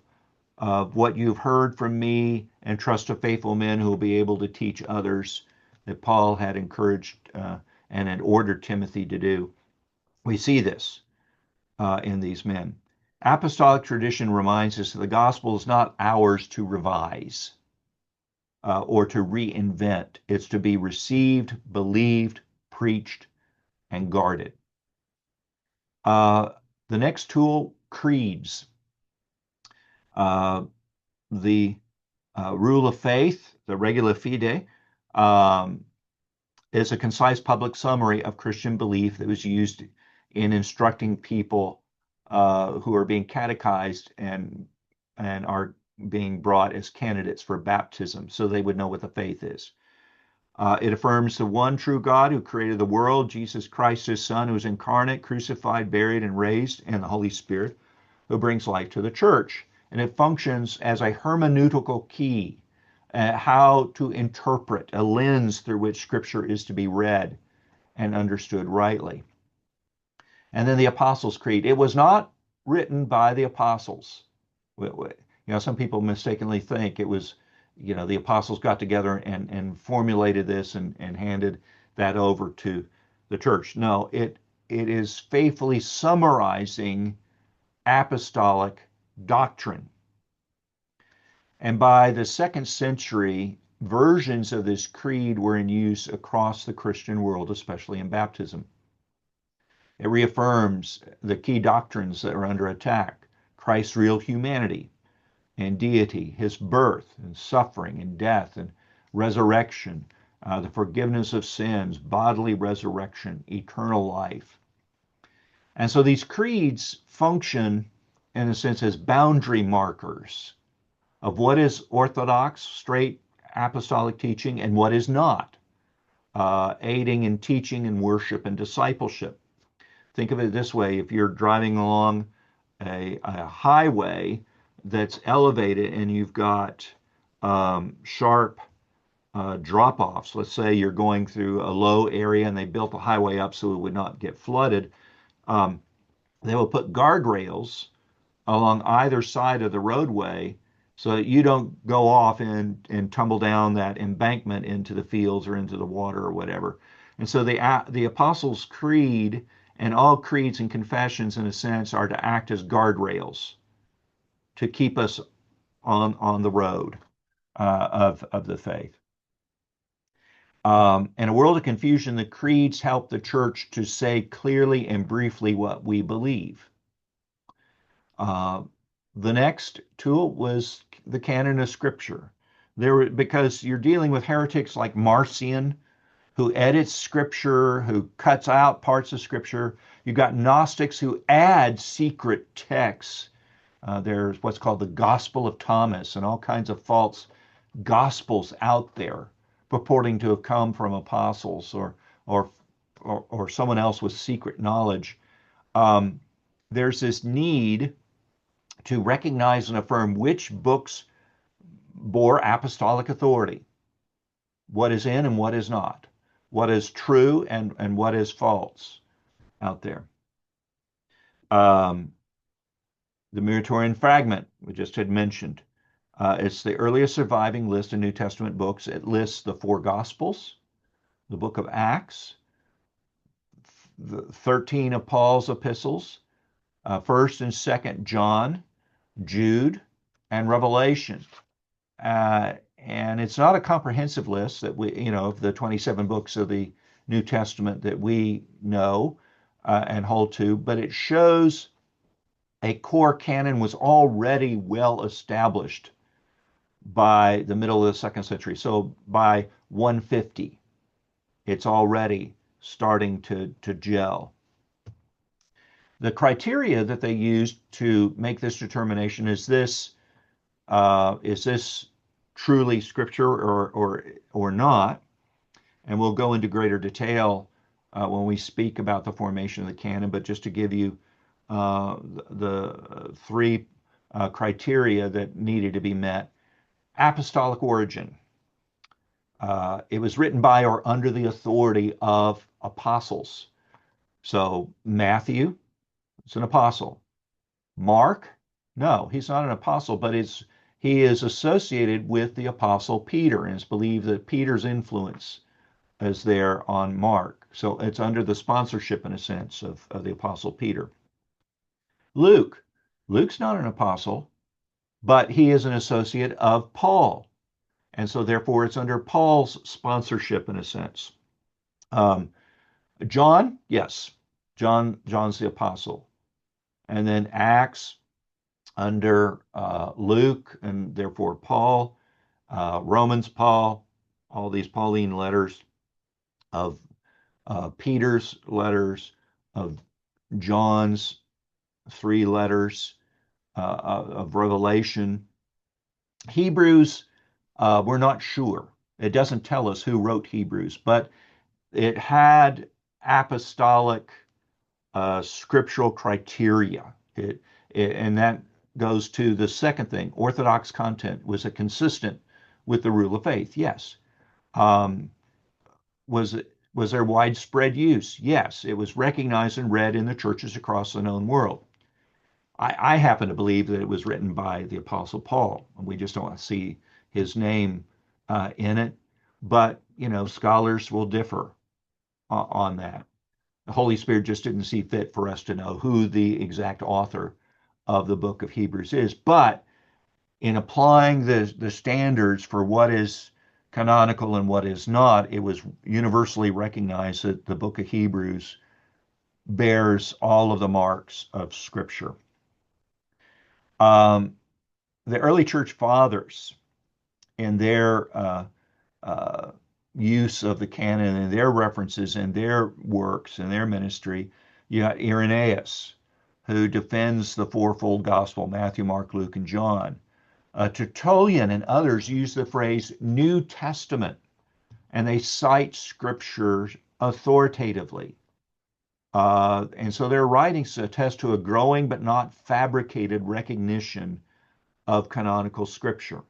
what you've heard from me, and trust to faithful men who will be able to teach others, that Paul had encouraged and had ordered Timothy to do. We see this in these men. Apostolic tradition reminds us that the gospel is not ours to revise or to reinvent. It's to be received, believed, preached, and guarded. The next tool, creeds. The rule of faith, the regula fide, is a concise public summary of Christian belief that was used in instructing people who are being catechized and are being brought as candidates for baptism, so they would know what the faith is. It affirms the one true God who created the world, Jesus Christ, his Son, who was incarnate, crucified, buried, and raised, and the Holy Spirit, who brings life to the church. And it functions as a hermeneutical key, how to interpret, a lens through which Scripture is to be read and understood rightly. And then the Apostles' Creed. It was not written by the apostles. Some people mistakenly think it was, the apostles got together and formulated this and handed that over to the church. No, it is faithfully summarizing apostolic doctrine. And by the 2nd century, versions of this creed were in use across the Christian world, especially in baptism. It reaffirms the key doctrines that are under attack: Christ's real humanity and deity, his birth and suffering and death and resurrection, the forgiveness of sins, bodily resurrection, eternal life. And so these creeds function, in a sense, as boundary markers of what is orthodox, straight apostolic teaching and what is not, aiding in teaching and worship and discipleship. Think of it this way: if you're driving along a highway that's elevated and you've got sharp drop-offs, let's say you're going through a low area and they built the highway up so it would not get flooded, they will put guardrails along either side of the roadway so that you don't go off and tumble down that embankment into the fields or into the water or whatever. And so the Apostles' Creed and all creeds and confessions, in a sense, are to act as guardrails to keep us on the road of the faith. In a world of confusion, the creeds help the church to say clearly and briefly what we believe. The next tool was the canon of Scripture. Because you're dealing with heretics like Marcion, who edits Scripture, who cuts out parts of Scripture. You've got Gnostics who add secret texts. There's what's called the Gospel of Thomas and all kinds of false gospels out there purporting to have come from apostles or or someone else with secret knowledge. Um, there's this need to recognize and affirm which books bore apostolic authority, what is in and what is not, what is true and what is false out there. Um, the Muratorian fragment we just had mentioned. It's the earliest surviving list of New Testament books. It lists the four Gospels, the book of Acts, the 13 of Paul's epistles, 1st and 2nd John, Jude, and Revelation. And it's not a comprehensive list that of the 27 books of the New Testament that we know and hold to, but it shows a core canon was already well established by the middle of the 2nd century. So by 150, it's already starting to gel. The criteria that they used to make this determination is this truly scripture or not? And we'll go into greater detail when we speak about the formation of the canon, but just to give you the three criteria that needed to be met. Apostolic origin. It was written by or under the authority of apostles. So Matthew is an apostle. Mark, no, he's not an apostle, but he is associated with the apostle Peter, and it's believed that Peter's influence is there on Mark. So it's under the sponsorship, in a sense, of the apostle Peter. Luke's not an apostle, but he is an associate of Paul. And so therefore it's under Paul's sponsorship, in a sense. John, yes, John's the apostle. And then Acts under Luke, and therefore Paul, Romans, Paul, all these Pauline letters, of Peter's letters, of John's 3 letters, of Revelation. Hebrews, we're not sure. It doesn't tell us who wrote Hebrews, but it had apostolic scriptural criteria. And that goes to the second thing. Orthodox content. Was it consistent with the rule of faith? Yes. Was there widespread use? Yes. It was recognized and read in the churches across the known world. I happen to believe that it was written by the Apostle Paul, and we just don't see his name in it. But, scholars will differ on that. The Holy Spirit just didn't see fit for us to know who the exact author of the book of Hebrews is. But in applying the standards for what is canonical and what is not, it was universally recognized that the book of Hebrews bears all of the marks of Scripture. The early church fathers, in their use of the canon and their references and their works and their ministry, you got Irenaeus, who defends the fourfold gospel, Matthew, Mark, Luke, and John. Tertullian and others use the phrase New Testament, and they cite scripture authoritatively. And so their writings attest to a growing but not fabricated recognition of canonical scripture.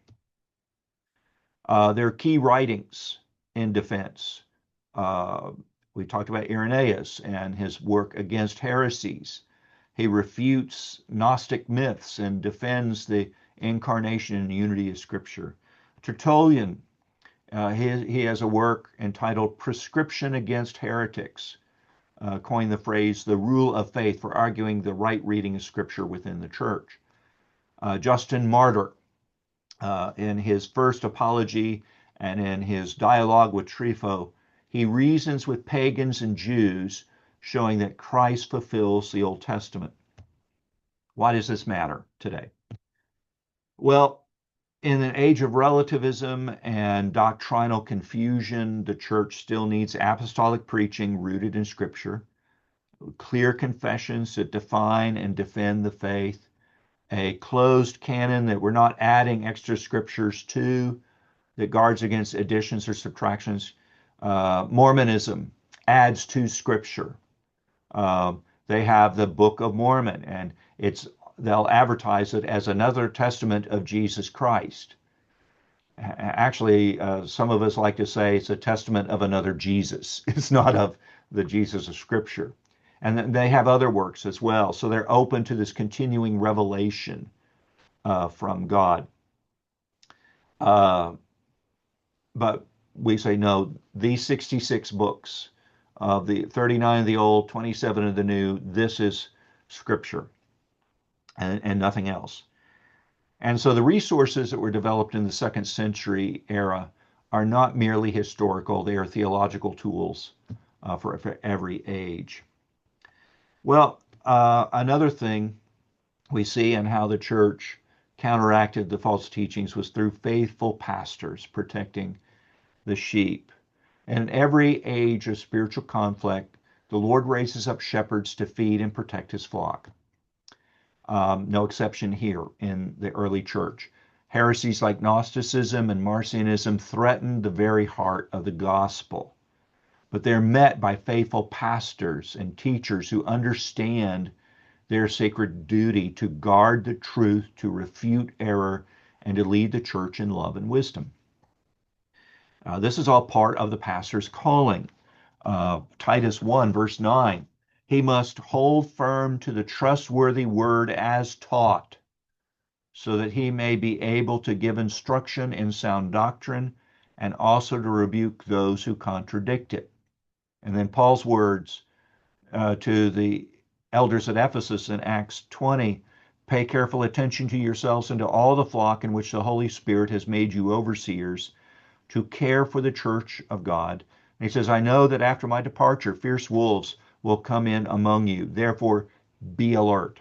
Their key writings in defense. We talked about Irenaeus and his work against heresies. He refutes Gnostic myths and defends the incarnation and unity of Scripture. Tertullian, he has a work entitled Prescription Against Heretics, coined the phrase the rule of faith for arguing the right reading of Scripture within the church. Justin Martyr, in his first apology and in his dialogue with Trypho, he reasons with pagans and Jews, showing that Christ fulfills the Old Testament. Why does this matter today? Well, in an age of relativism and doctrinal confusion, the church still needs apostolic preaching rooted in Scripture, clear confessions that define and defend the faith, a closed canon that we're not adding extra scriptures to, that guards against additions or subtractions. Mormonism adds to Scripture. They have the Book of Mormon, and they'll advertise it as another testament of Jesus Christ. Actually, some of us like to say it's a testament of another Jesus. It's not of the Jesus of Scripture. And then they have other works as well. So they're open to this continuing revelation from God. But we say, no, these 66 books of the 39 of the Old, 27 of the New, this is Scripture and nothing else. And so the resources that were developed in the second century era are not merely historical, they are theological tools for every age. Well, another thing we see in how the church counteracted the false teachings was through faithful pastors protecting the sheep. And in every age of spiritual conflict, the Lord raises up shepherds to feed and protect his flock. No exception here in the early church. Heresies like Gnosticism and Marcionism threatened the very heart of the gospel, but they're met by faithful pastors and teachers who understand their sacred duty to guard the truth, to refute error, and to lead the church in love and wisdom. This is all part of the pastor's calling. Titus 1, verse 9. He must hold firm to the trustworthy word as taught, so that he may be able to give instruction in sound doctrine and also to rebuke those who contradict it. And then Paul's words to the elders at Ephesus in Acts 20, pay careful attention to yourselves and to all the flock in which the Holy Spirit has made you overseers to care for the church of God. And he says, I know that after my departure, fierce wolves will come in among you. Therefore, be alert.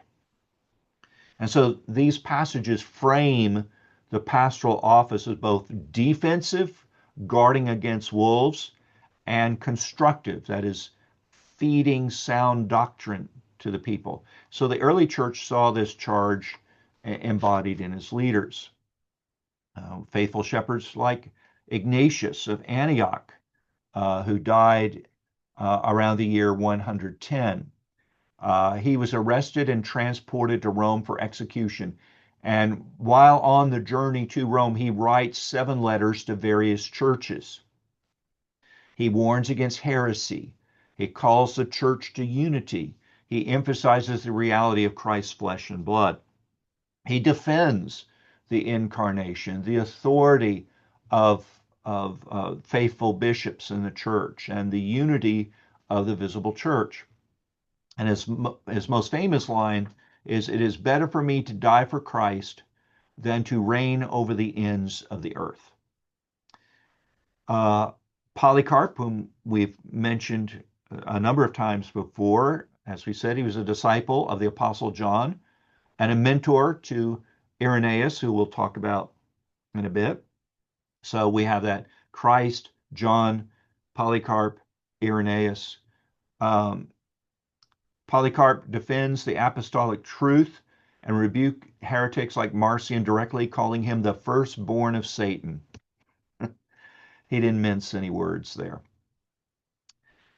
And so these passages frame the pastoral office as both defensive, guarding against wolves, and constructive, that is, feeding sound doctrine to the people. So the early church saw this charge embodied in its leaders. Faithful shepherds like Ignatius of Antioch, who died around the year 110. He was arrested and transported to Rome for execution. And while on the journey to Rome, he writes 7 letters to various churches. He warns against heresy. He calls the church to unity. He emphasizes the reality of Christ's flesh and blood. He defends the incarnation, the authority of faithful bishops in the church, and the unity of the visible church. And his most famous line is, it is better for me to die for Christ than to reign over the ends of the earth. Polycarp, whom we've mentioned a number of times before, as we said, he was a disciple of the Apostle John and a mentor to Irenaeus, who we'll talk about in a bit. So we have that Christ, John, Polycarp, Irenaeus. Polycarp defends the apostolic truth and rebukes heretics like Marcion directly, calling him the firstborn of Satan. He didn't mince any words there.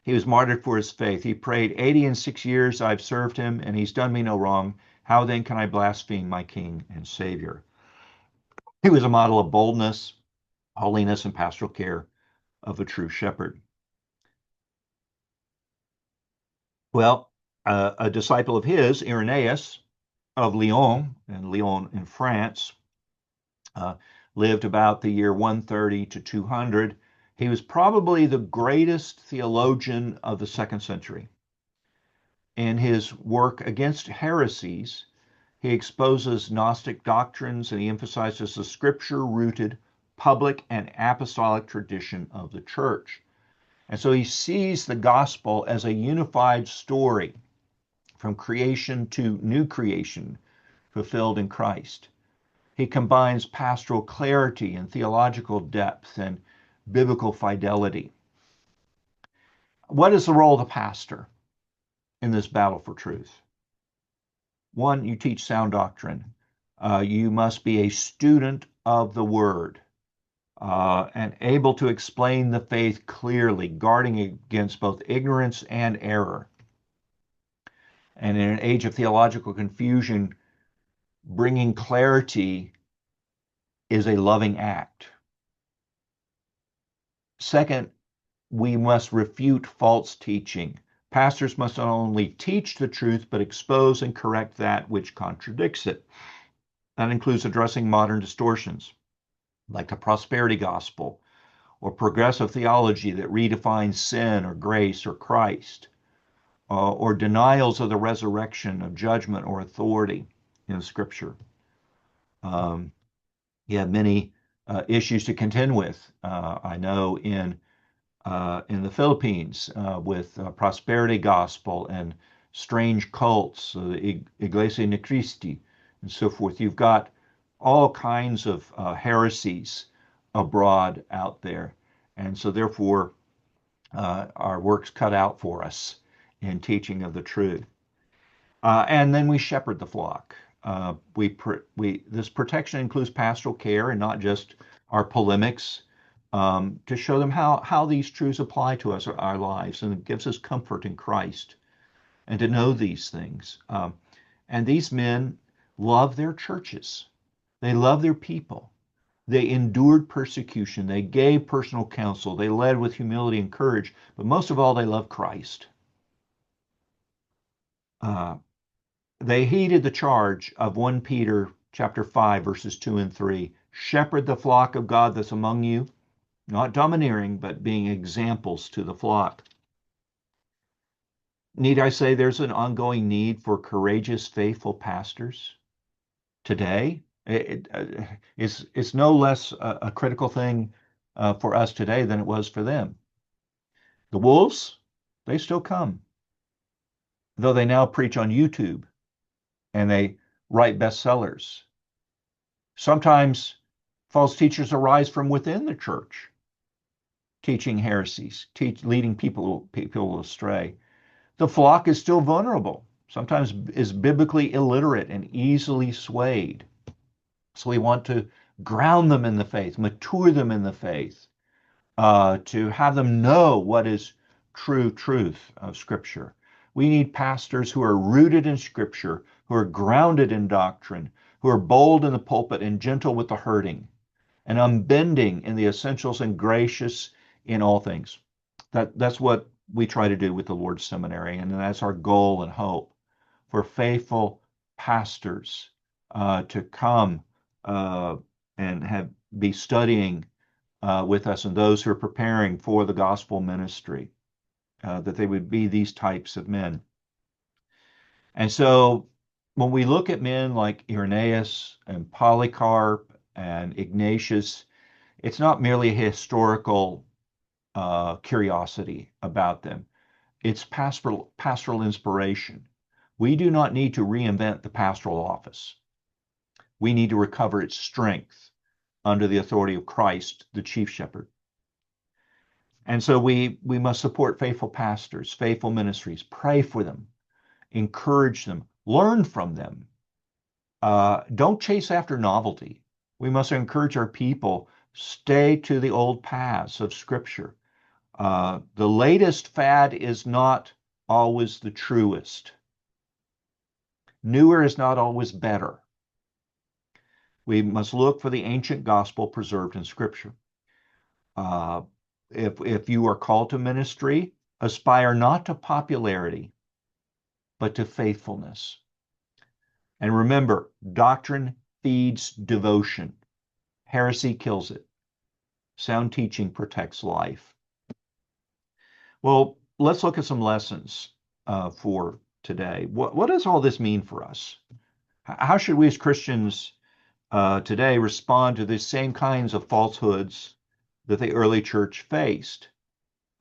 He was martyred for his faith. He prayed, 86 years I've served him, and he's done me no wrong. How then can I blaspheme my King and Savior? He was a model of boldness, holiness, and pastoral care of a true shepherd. Well, a disciple of his, Irenaeus of Lyon, and Lyon in France, lived about the year 130 to 200. He was probably the greatest theologian of the second century. In his work against heresies, he exposes Gnostic doctrines and he emphasizes the scripture-rooted public and apostolic tradition of the church. And so he sees the gospel as a unified story from creation to new creation fulfilled in Christ. He combines pastoral clarity and theological depth and biblical fidelity. What is the role of the pastor in this battle for truth? One, you teach sound doctrine. You must be a student of the word. and able to explain the faith clearly, guarding against both ignorance and error. And in an age of theological confusion, bringing clarity is a loving act. Second, we must refute false teaching. Pastors must not only teach the truth, but expose and correct that which contradicts it. That includes addressing modern distortions, like the prosperity gospel, or progressive theology that redefines sin or grace or Christ, or denials of the resurrection, of judgment or authority in Scripture. You have many issues to contend with. I know in the Philippines with prosperity gospel and strange cults, the Iglesia Ni Cristi, and so forth. You've got all kinds of heresies abroad out there. And so therefore, our work's cut out for us in teaching of the truth. And then we shepherd the flock. This protection includes pastoral care and not just our polemics, to show them how these truths apply to us, our lives, and it gives us comfort in Christ, and to know these things. And these men love their churches. They love their people. They endured persecution. They gave personal counsel. They led with humility and courage. But most of all, they loved Christ. They heeded the charge of 1 Peter chapter 5, verses 2 and 3. Shepherd the flock of God that's among you, not domineering, but being examples to the flock. Need I say there's an ongoing need for courageous, faithful pastors today? It's no less a critical thing for us today than it was for them. The wolves, they still come, though they now preach on YouTube and they write bestsellers. Sometimes false teachers arise from within the church, teaching heresies, leading people astray. The flock is still vulnerable, sometimes is biblically illiterate and easily swayed. So we want to ground them in the faith, mature them in the faith, to have them know what is true truth of Scripture. We need pastors who are rooted in Scripture, who are grounded in doctrine, who are bold in the pulpit and gentle with the hurting, and unbending in the essentials and gracious in all things. That's what we try to do with the Lord's Seminary, and that's our goal and hope for faithful pastors to come and be studying with us, and those who are preparing for the gospel ministry, that they would be these types of men. And so when we look at men like Irenaeus and Polycarp and Ignatius, it's not merely a historical curiosity about them. It's pastoral inspiration. We do not need to reinvent the pastoral office. We need to recover its strength under the authority of Christ, the chief shepherd. And so we must support faithful pastors, faithful ministries, pray for them, encourage them, learn from them. Don't chase after novelty. We must encourage our people, stay to the old paths of Scripture. The latest fad is not always the truest. Newer is not always better. We must look for the ancient gospel preserved in Scripture. If you are called to ministry, aspire not to popularity, but to faithfulness. And remember, doctrine feeds devotion. Heresy kills it. Sound teaching protects life. Well, let's look at some lessons for today. What does all this mean for us? How should we as Christians today respond to the same kinds of falsehoods that the early church faced?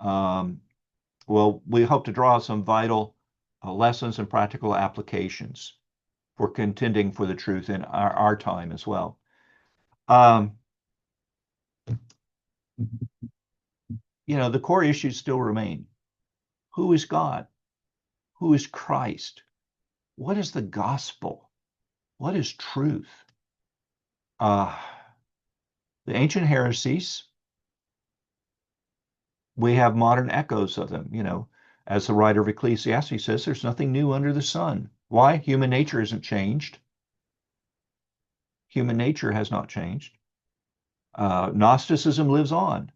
Well, we hope to draw some vital lessons and practical applications for contending for the truth in our time as well. The core issues still remain. Who is God? Who is Christ? What is the gospel? What is truth? The The ancient heresies, we have modern echoes of them. As the writer of Ecclesiastes says, there's nothing new under the sun. Why? Human nature isn't changed. Human nature has not changed. Gnosticism lives on.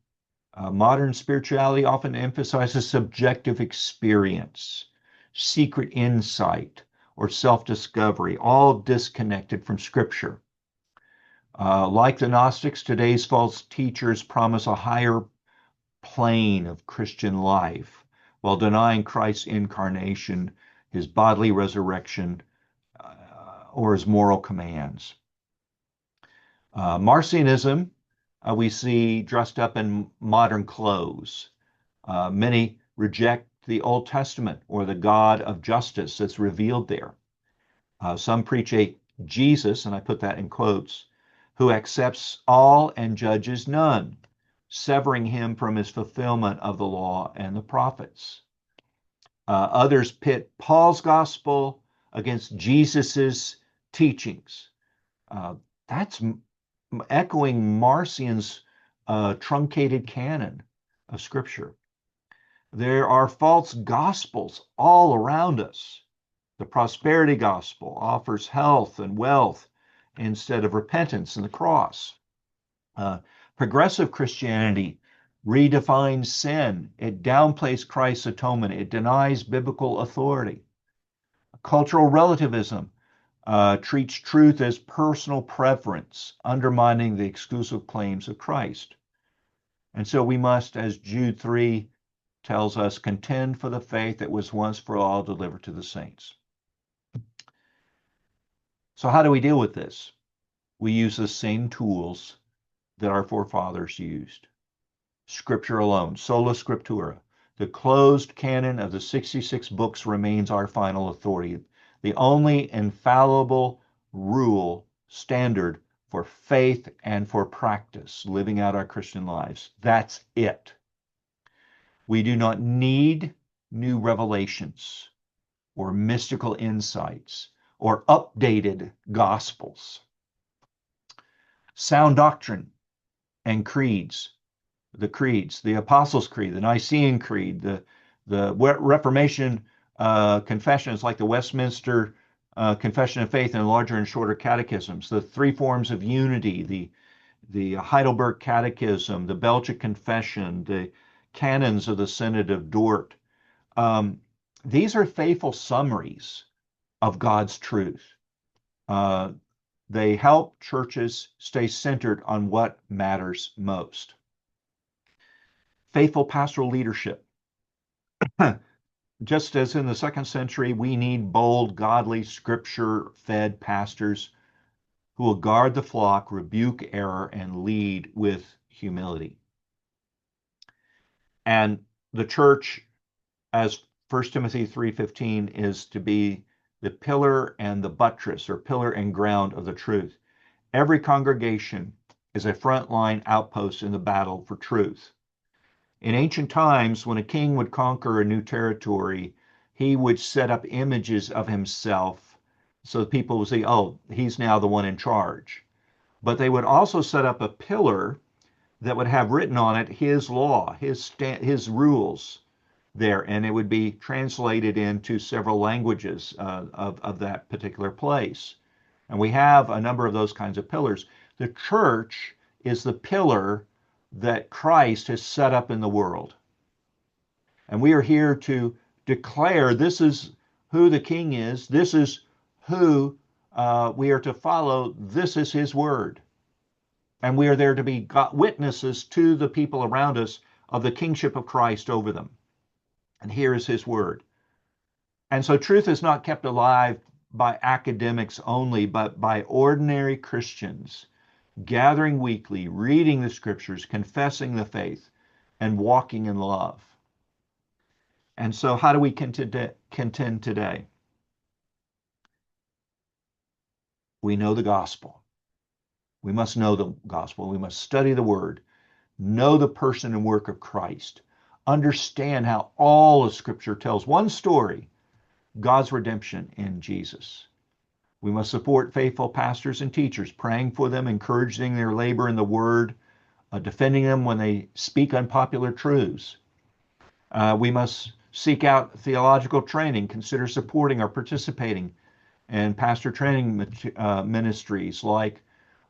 Modern spirituality often emphasizes subjective experience, secret insight, or self-discovery, all disconnected from Scripture. Like the Gnostics, today's false teachers promise a higher plane of Christian life while denying Christ's incarnation, his bodily resurrection, or his moral commands. Marcionism, we see dressed up in modern clothes. Many reject the Old Testament or the God of justice that's revealed there. Some preach a Jesus, and I put that in quotes, who accepts all and judges none, severing him from his fulfillment of the law and the prophets. Others pit Paul's gospel against Jesus's teachings. That's echoing Marcion's truncated canon of Scripture. There are false gospels all around us. The prosperity gospel offers health and wealth instead of repentance and the cross. Progressive Christianity redefines sin. It downplays Christ's atonement. It denies biblical authority. Cultural relativism treats truth as personal preference, undermining the exclusive claims of Christ. And so we must, as Jude 3 tells us, contend for the faith that was once for all delivered to the saints. So how do we deal with this? We use the same tools that our forefathers used. Scripture alone, sola scriptura. The closed canon of the 66 books remains our final authority, the only infallible rule, standard for faith and for practice, living out our Christian lives. That's it. We do not need new revelations or mystical insights or updated gospels. Sound doctrine and creeds, the Apostles' Creed, the Nicene Creed, the Reformation confessions like the Westminster Confession of Faith and larger and shorter catechisms, the three forms of unity, the Heidelberg Catechism, the Belgic Confession, the canons of the Synod of Dort. These are faithful summaries of God's truth. They help churches stay centered on what matters most. Faithful pastoral leadership. Just as in the 2nd century, we need bold, godly, scripture-fed pastors who will guard the flock, rebuke error, and lead with humility. And the church, as 1 Timothy 3:15, is to be the pillar and the buttress, or pillar and ground of the truth. Every congregation is a frontline outpost in the battle for truth. In ancient times, when a king would conquer a new territory, he would set up images of himself so that people would say, oh, he's now the one in charge. But they would also set up a pillar that would have written on it his law, his rules there, and it would be translated into several languages of that particular place. And we have a number of those kinds of pillars. The church is the pillar that Christ has set up in the world. And we are here to declare this is who the King is, this is who we are to follow, this is his word. And we are there to be witnesses to the people around us of the kingship of Christ over them. And here is his word. And so truth is not kept alive by academics only, but by ordinary Christians gathering weekly, reading the scriptures, confessing the faith, and walking in love. And so how do we contend today? We know the gospel. We must know the gospel. We must study the word, know the person and work of Christ, understand how all of Scripture tells one story, God's redemption in Jesus. We must support faithful pastors and teachers, praying for them, encouraging their labor in the word, defending them when they speak unpopular truths. We must seek out theological training, consider supporting or participating in pastor training ministries like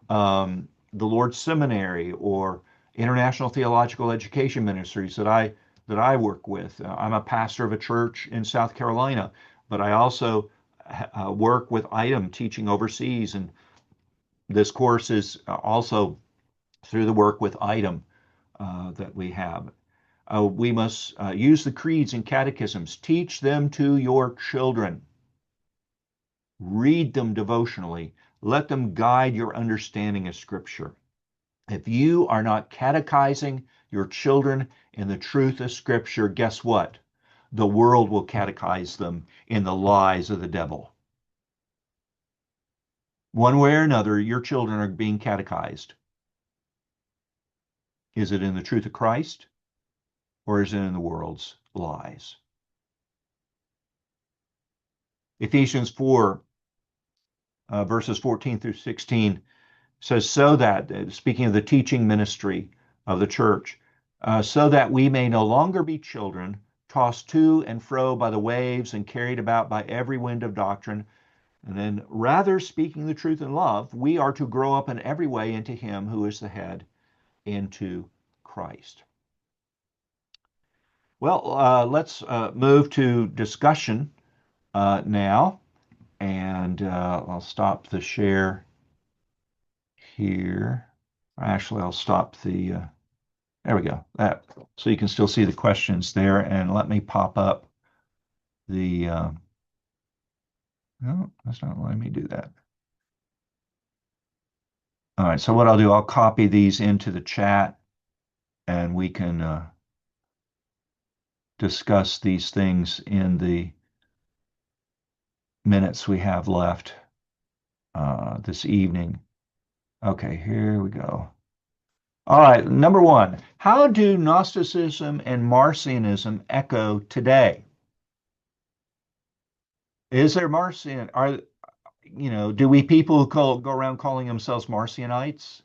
the Lord's Seminary or International Theological Education Ministries that I work with. I'm a pastor of a church in South Carolina, but I also work with ITEM teaching overseas, and this course is also through the work with ITEM that we have. We must use the creeds and catechisms. Teach them to your children. Read them devotionally. Let them guide your understanding of Scripture. If you are not catechizing your children in the truth of Scripture, guess what? The world will catechize them in the lies of the devil. One way or another, your children are being catechized. Is it in the truth of Christ, or is it in the world's lies? Ephesians 4, verses 14 through 16 says, so that, speaking of the teaching ministry of the church, so that we may no longer be children, tossed to and fro by the waves and carried about by every wind of doctrine, and then rather speaking the truth in love, we are to grow up in every way into him who is the head, into Christ. Well, let's move to discussion now, and I'll stop the share here. Actually, I'll stop the, there we go, that, so you can still see the questions there, and let me pop up the, no, that's not letting me do that. All right, so what I'll do, I'll copy these into the chat, and we can discuss these things in the minutes we have left this evening. Okay, here we go. All right, number one, how do Gnosticism and Marcionism echo today? Is there Marcion? Do we people who go around calling themselves Marcionites?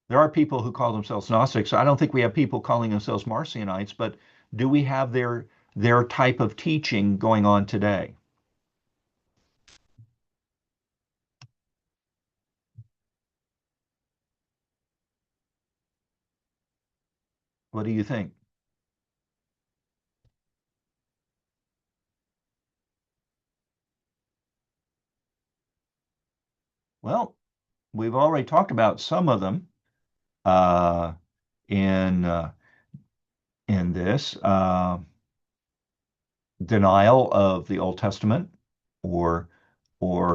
There are people who call themselves Gnostics. I don't think we have people calling themselves Marcionites, but do we have their type of teaching going on today? What do you think? Well, we've already talked about some of them uh, in this denial of the Old Testament, or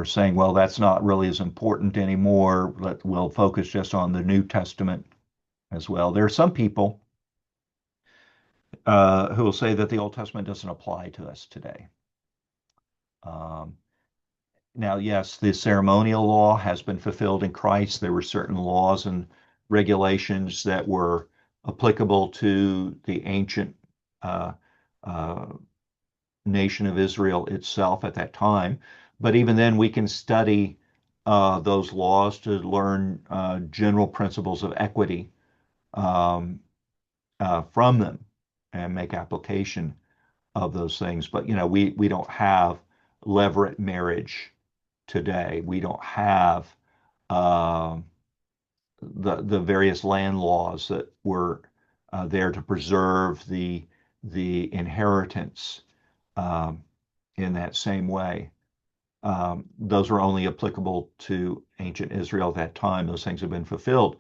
saying, well, that's not really as important anymore. We'll focus just on the New Testament as well. There are some people who will say that the Old Testament doesn't apply to us today. Now, yes, the ceremonial law has been fulfilled in Christ. There were certain laws and regulations that were applicable to the ancient nation of Israel itself at that time. But even then, we can study those laws to learn general principles of equity from them and make application of those things. But we don't have levirate marriage today. We don't have the various land laws that were there to preserve the inheritance in that same way. Those were only applicable to ancient Israel at that time. Those things have been fulfilled.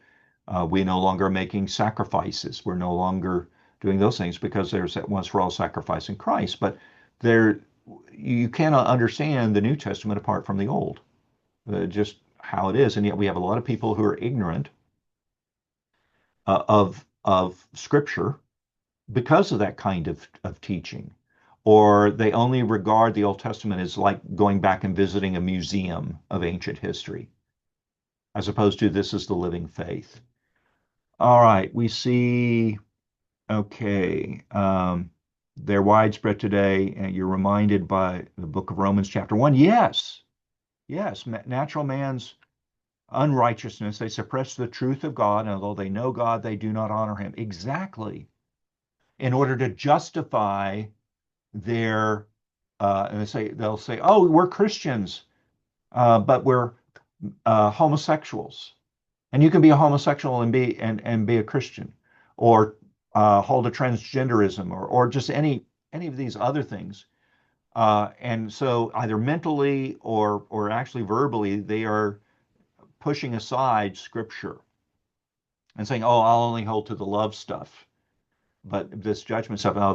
We no longer are making sacrifices. We're no longer doing those things because there's that once for all sacrifice in Christ. But you cannot understand the New Testament apart from the Old. Just how it is. And yet we have a lot of people who are ignorant of Scripture because of that kind of teaching. Or they only regard the Old Testament as like going back and visiting a museum of ancient history, as opposed to this is the living faith. All right, we see, okay, they're widespread today, and you're reminded by the book of Romans chapter 1. Yes, natural man's unrighteousness. They suppress the truth of God, and although they know God, they do not honor him. Exactly. In order to justify their, and they'll say, oh, we're Christians, but we're homosexuals. And you can be a homosexual and be a Christian, or hold a transgenderism, or just any of these other things. And so either mentally or actually verbally, they are pushing aside Scripture and saying, "Oh, I'll only hold to the love stuff." But this judgment stuff, no,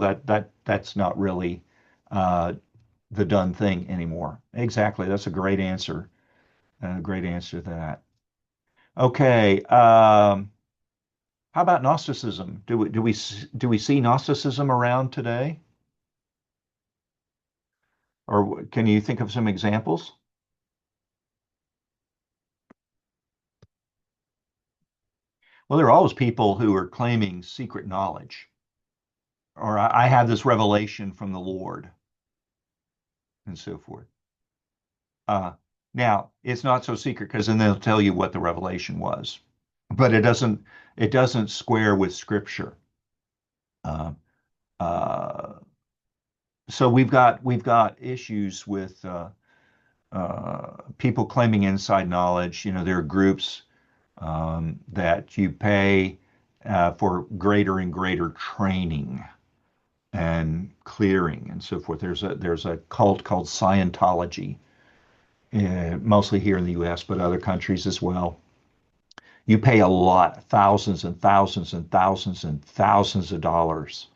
that's not really the done thing anymore. Exactly. That's a great answer. A great answer to that. Okay. How about Gnosticism? Do we see Gnosticism around today? Or can you think of some examples? Well, there are always people who are claiming secret knowledge, or I have this revelation from the Lord, and so forth. Uh, Now, it's not so secret because then they'll tell you what the revelation was, but it doesn't square with Scripture. Uh, uh, so we've got issues with people claiming inside knowledge. There are groups that you pay for greater and greater training and clearing and so forth. There's a cult called Scientology, mostly here in the U.S., but other countries as well. You pay a lot, thousands and thousands and thousands and thousands of dollars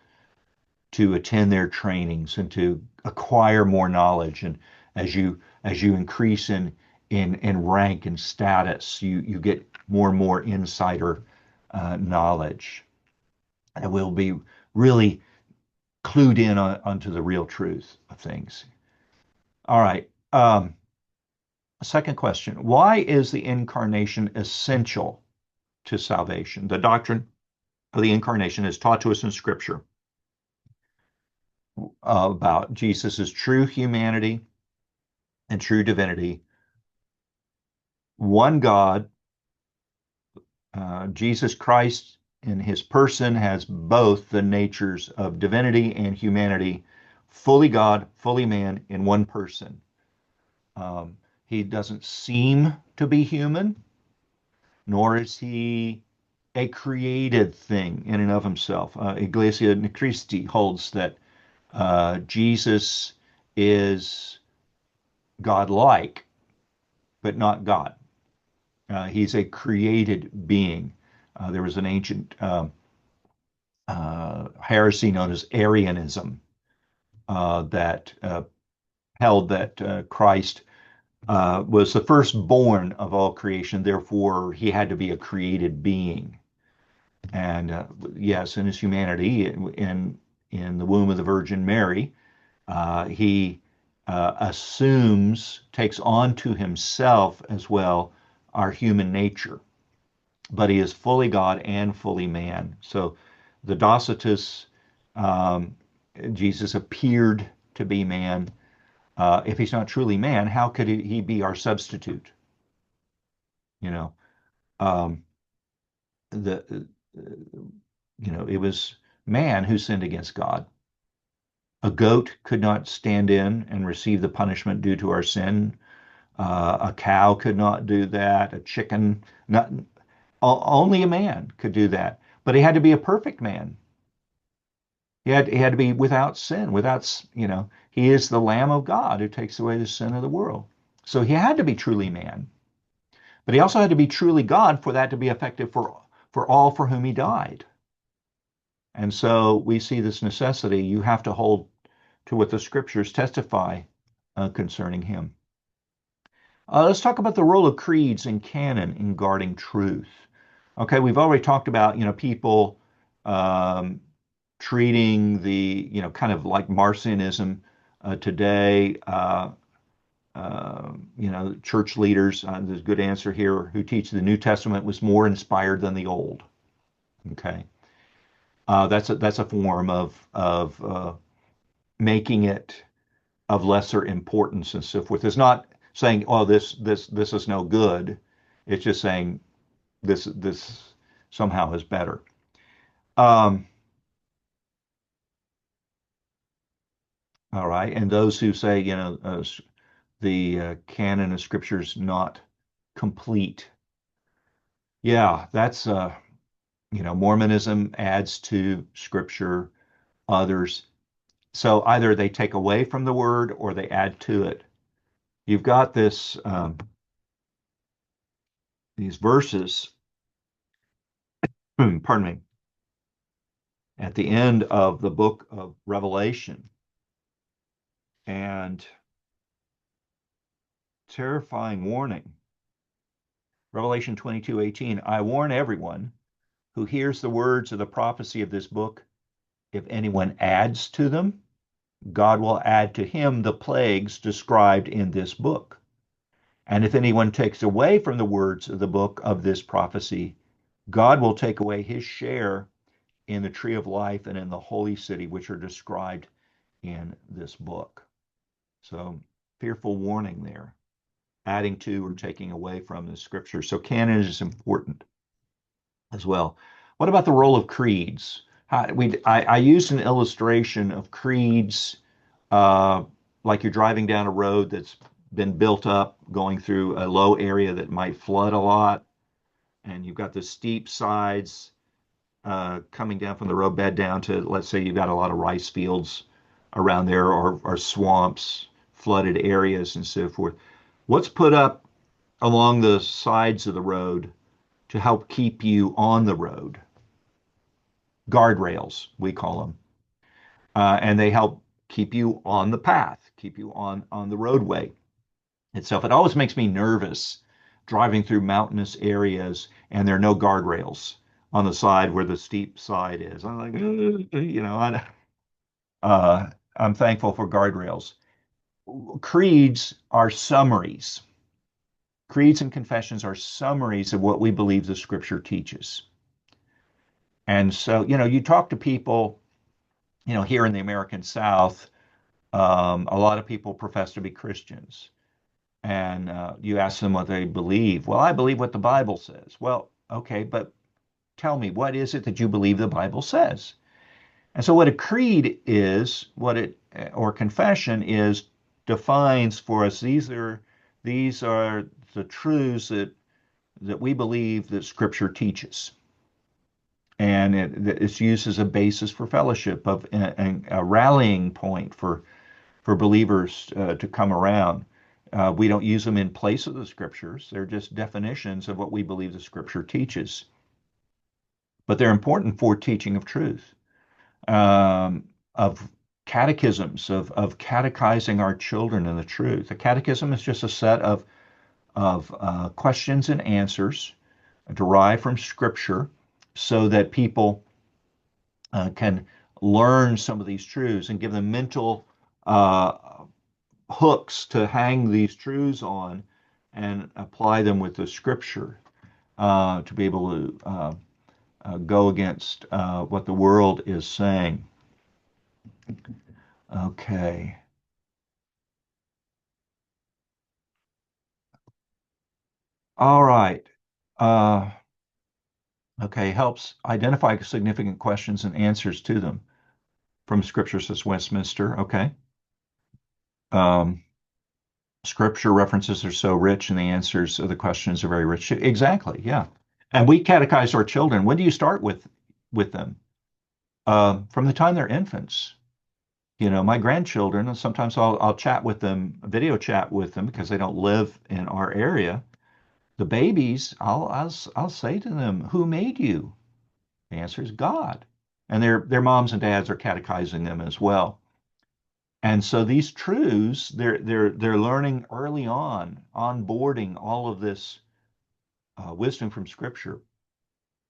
to attend their trainings and to acquire more knowledge. And as you increase in rank and status, you get more and more insider knowledge, and will be really clued in onto the real truth of things. All right. Second question: why is the incarnation essential to salvation? The doctrine of the incarnation is taught to us in Scripture about Jesus' true humanity and true divinity. One God, Jesus Christ in his person has both the natures of divinity and humanity, fully God, fully man in one person. He doesn't seem to be human, nor is he a created thing in and of himself. Iglesia Ni Christi holds that Jesus is God-like, but not God. He's a created being. There was an ancient heresy known as Arianism that held that Christ was the firstborn of all creation, therefore he had to be a created being. And yes, in his humanity, in the womb of the Virgin Mary, he takes on to himself as well our human nature. But he is fully God and fully man. So the Docetists, Jesus appeared to be man. If he's not truly man, how could he be our substitute? You know, um, the it was man who sinned against God. A goat could not stand in and receive the punishment due to our sin. A cow could not do that. A chicken, not only a man could do that. But he had to be a perfect man. He had to be without sin, he is the Lamb of God who takes away the sin of the world. So he had to be truly man. But he also had to be truly God for that to be effective for all for whom he died. And so we see this necessity. You have to hold to what the Scriptures testify concerning him. Let's talk about the role of creeds and canon in guarding truth. Okay, we've already talked about, people treating the, kind of like Marcionism today. Church leaders, there's a good answer here, who teach the New Testament was more inspired than the Old. Okay, that's a form of making it of lesser importance and so forth. It's not saying, oh, this is no good. It's just saying this somehow is better. Um, all right, and those who say, the canon of Scripture is not complete. Yeah, that's Mormonism adds to Scripture, others. So either they take away from the word or they add to it. You've got these verses, pardon me, at the end of the book of Revelation, and terrifying warning. Revelation 22:18. I warn everyone who hears the words of the prophecy of this book, if anyone adds to them, God will add to him the plagues described in this book. And if anyone takes away from the words of the book of this prophecy, God will take away his share in the tree of life and in the holy city, which are described in this book. So, fearful warning there, adding to or taking away from the scripture. So, canon is important as well. What about the role of creeds? I used an illustration of creeds, uh, like you're driving down a road that's been built up, going through a low area that might flood a lot, and you've got the steep sides coming down from the roadbed down to, let's say, you've got a lot of rice fields around there, or swamps, flooded areas, and so forth. What's put up along the sides of the road to help keep you on the road? Guardrails, we call them. And they help keep you on the path, keep you on the roadway itself. It always makes me nervous driving through mountainous areas and there are no guardrails on the side where the steep side is. I'm like, I'm thankful for guardrails. Creeds are summaries. Creeds and confessions are summaries of what we believe the scripture teaches. And so, you talk to people, here in the American South, a lot of people profess to be Christians. And you ask them what they believe. Well, I believe what the Bible says. Well, okay, but tell me, what is it that you believe the Bible says? And so, what a creed is, or confession is, defines for us. These are the truths that we believe that Scripture teaches, and it's used as a basis for fellowship, of a rallying point for believers to come around. We don't use them in place of the Scriptures; they're just definitions of what we believe the Scripture teaches. But they're important for teaching of truth. Of catechisms, of catechizing our children in the truth. A catechism is just a set of questions and answers derived from Scripture so that people can learn some of these truths and give them mental uh, hooks to hang these truths on and apply them with the Scripture to be able to go against what the world is saying. Okay. All right. Uh, okay. Helps identify significant questions and answers to them from Scripture, says Westminster. Okay. Um, Scripture references are so rich, and the answers of the questions are very rich. Exactly. Yeah. And we catechize our children. When do you start with them? From the time they're infants. My grandchildren, and sometimes I'll chat with them, video chat with them because they don't live in our area. The babies, I'll say to them, "Who made you?" The answer is God, and their moms and dads are catechizing them as well. And so these truths, they're learning early on, onboarding all of this wisdom from Scripture,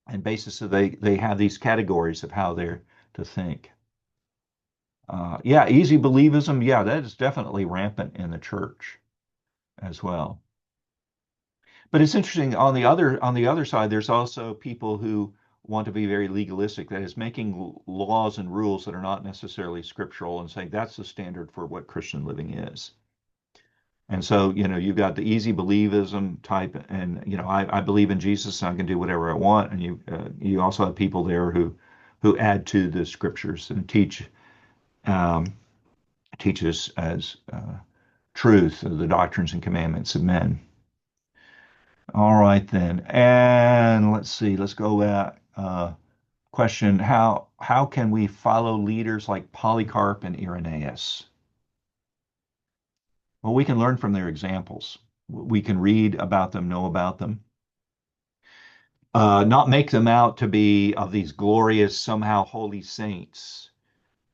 and basis so they have these categories of how they're to think. Yeah, easy believism. Yeah, that is definitely rampant in the church as well. But it's interesting on the other side, there's also people who want to be very legalistic, that is making laws and rules that are not necessarily scriptural and saying that's the standard for what Christian living is. And so, you've got the easy believism type, and I believe in Jesus and I can do whatever I want. And you also have people there who add to the scriptures and um, teaches as truth the doctrines and commandments of men. All right then, and let's see. Let's go back. Question: How can we follow leaders like Polycarp and Irenaeus? Well, we can learn from their examples. We can read about them, know about them, not make them out to be of these glorious, somehow holy saints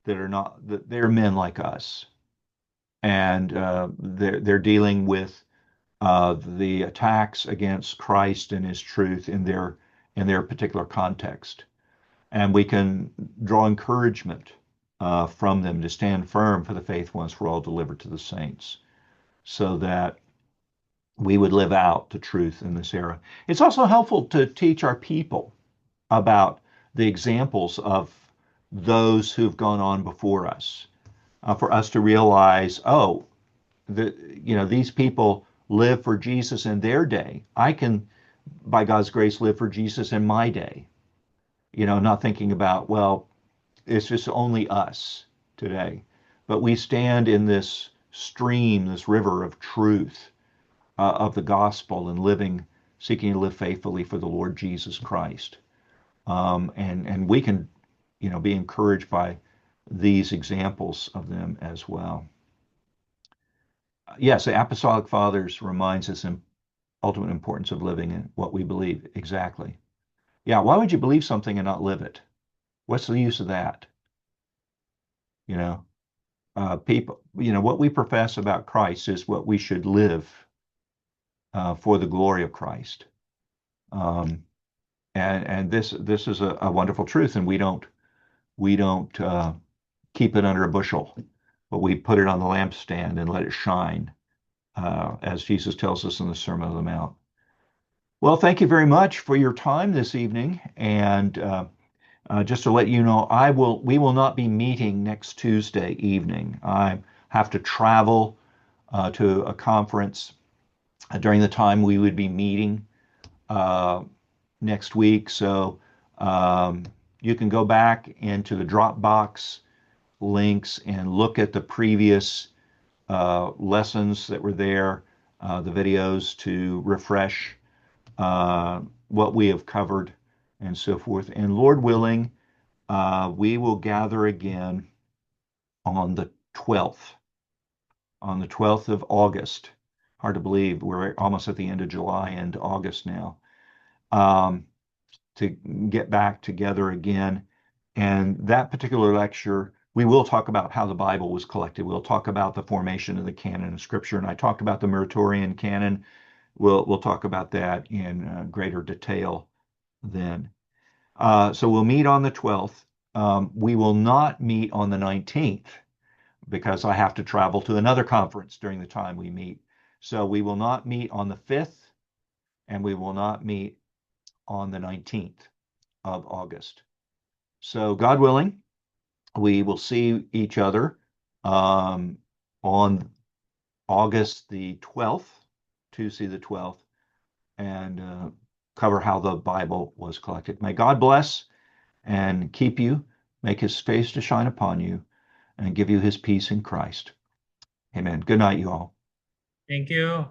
that are not. That they're men like us, and they're dealing with the attacks against Christ and His truth in their particular context, and we can draw encouragement from them to stand firm for the faith once for all delivered to the saints, so that we would live out the truth in this era. It's also helpful to teach our people about the examples of those who've gone on before us, for us to realize, oh, these people live for Jesus in their day. I can, by God's grace, live for Jesus in my day. Not thinking about, well, it's just only us today, but we stand in this stream, this river of truth, of the gospel, and seeking to live faithfully for the Lord Jesus Christ. And we can, be encouraged by these examples of them as well. Yes, the Apostolic Fathers reminds us in ultimate importance of living in what we believe. Exactly. Yeah, why would you believe something and not live it? What's the use of that? You know, People, what we profess about Christ is what we should live for the glory of Christ. Um, and this is a wonderful truth, and we don't keep it under a bushel, but we put it on the lampstand and let it shine, as Jesus tells us in the Sermon on the Mount. Well, thank you very much for your time this evening, and just to let you know, we will not be meeting next Tuesday evening. I have to travel to a conference during the time we would be meeting uh, next week. So um, you can go back into the Dropbox links and look at the previous lessons that were there, the videos to refresh what we have covered and so forth. And Lord willing, we will gather again on the 12th, of August. Hard to believe we're almost at the end of July and August now. Um, to get back together again. And that particular lecture, we will talk about how the Bible was collected. We'll talk about the formation of the canon of Scripture. And I talked about the Muratorian canon. We'll talk about that in greater detail then. So we'll meet on the 12th. We will not meet on the 19th because I have to travel to another conference during the time we meet. So we will not meet on the 5th, and we will not meet on the 19th of August. So, God willing, we will see each other on August the 12th, Tuesday the 12th, and cover how the Bible was collected. May God bless and keep you, make His face to shine upon you, and give you His peace in Christ. Amen. Good night, you all. Thank you.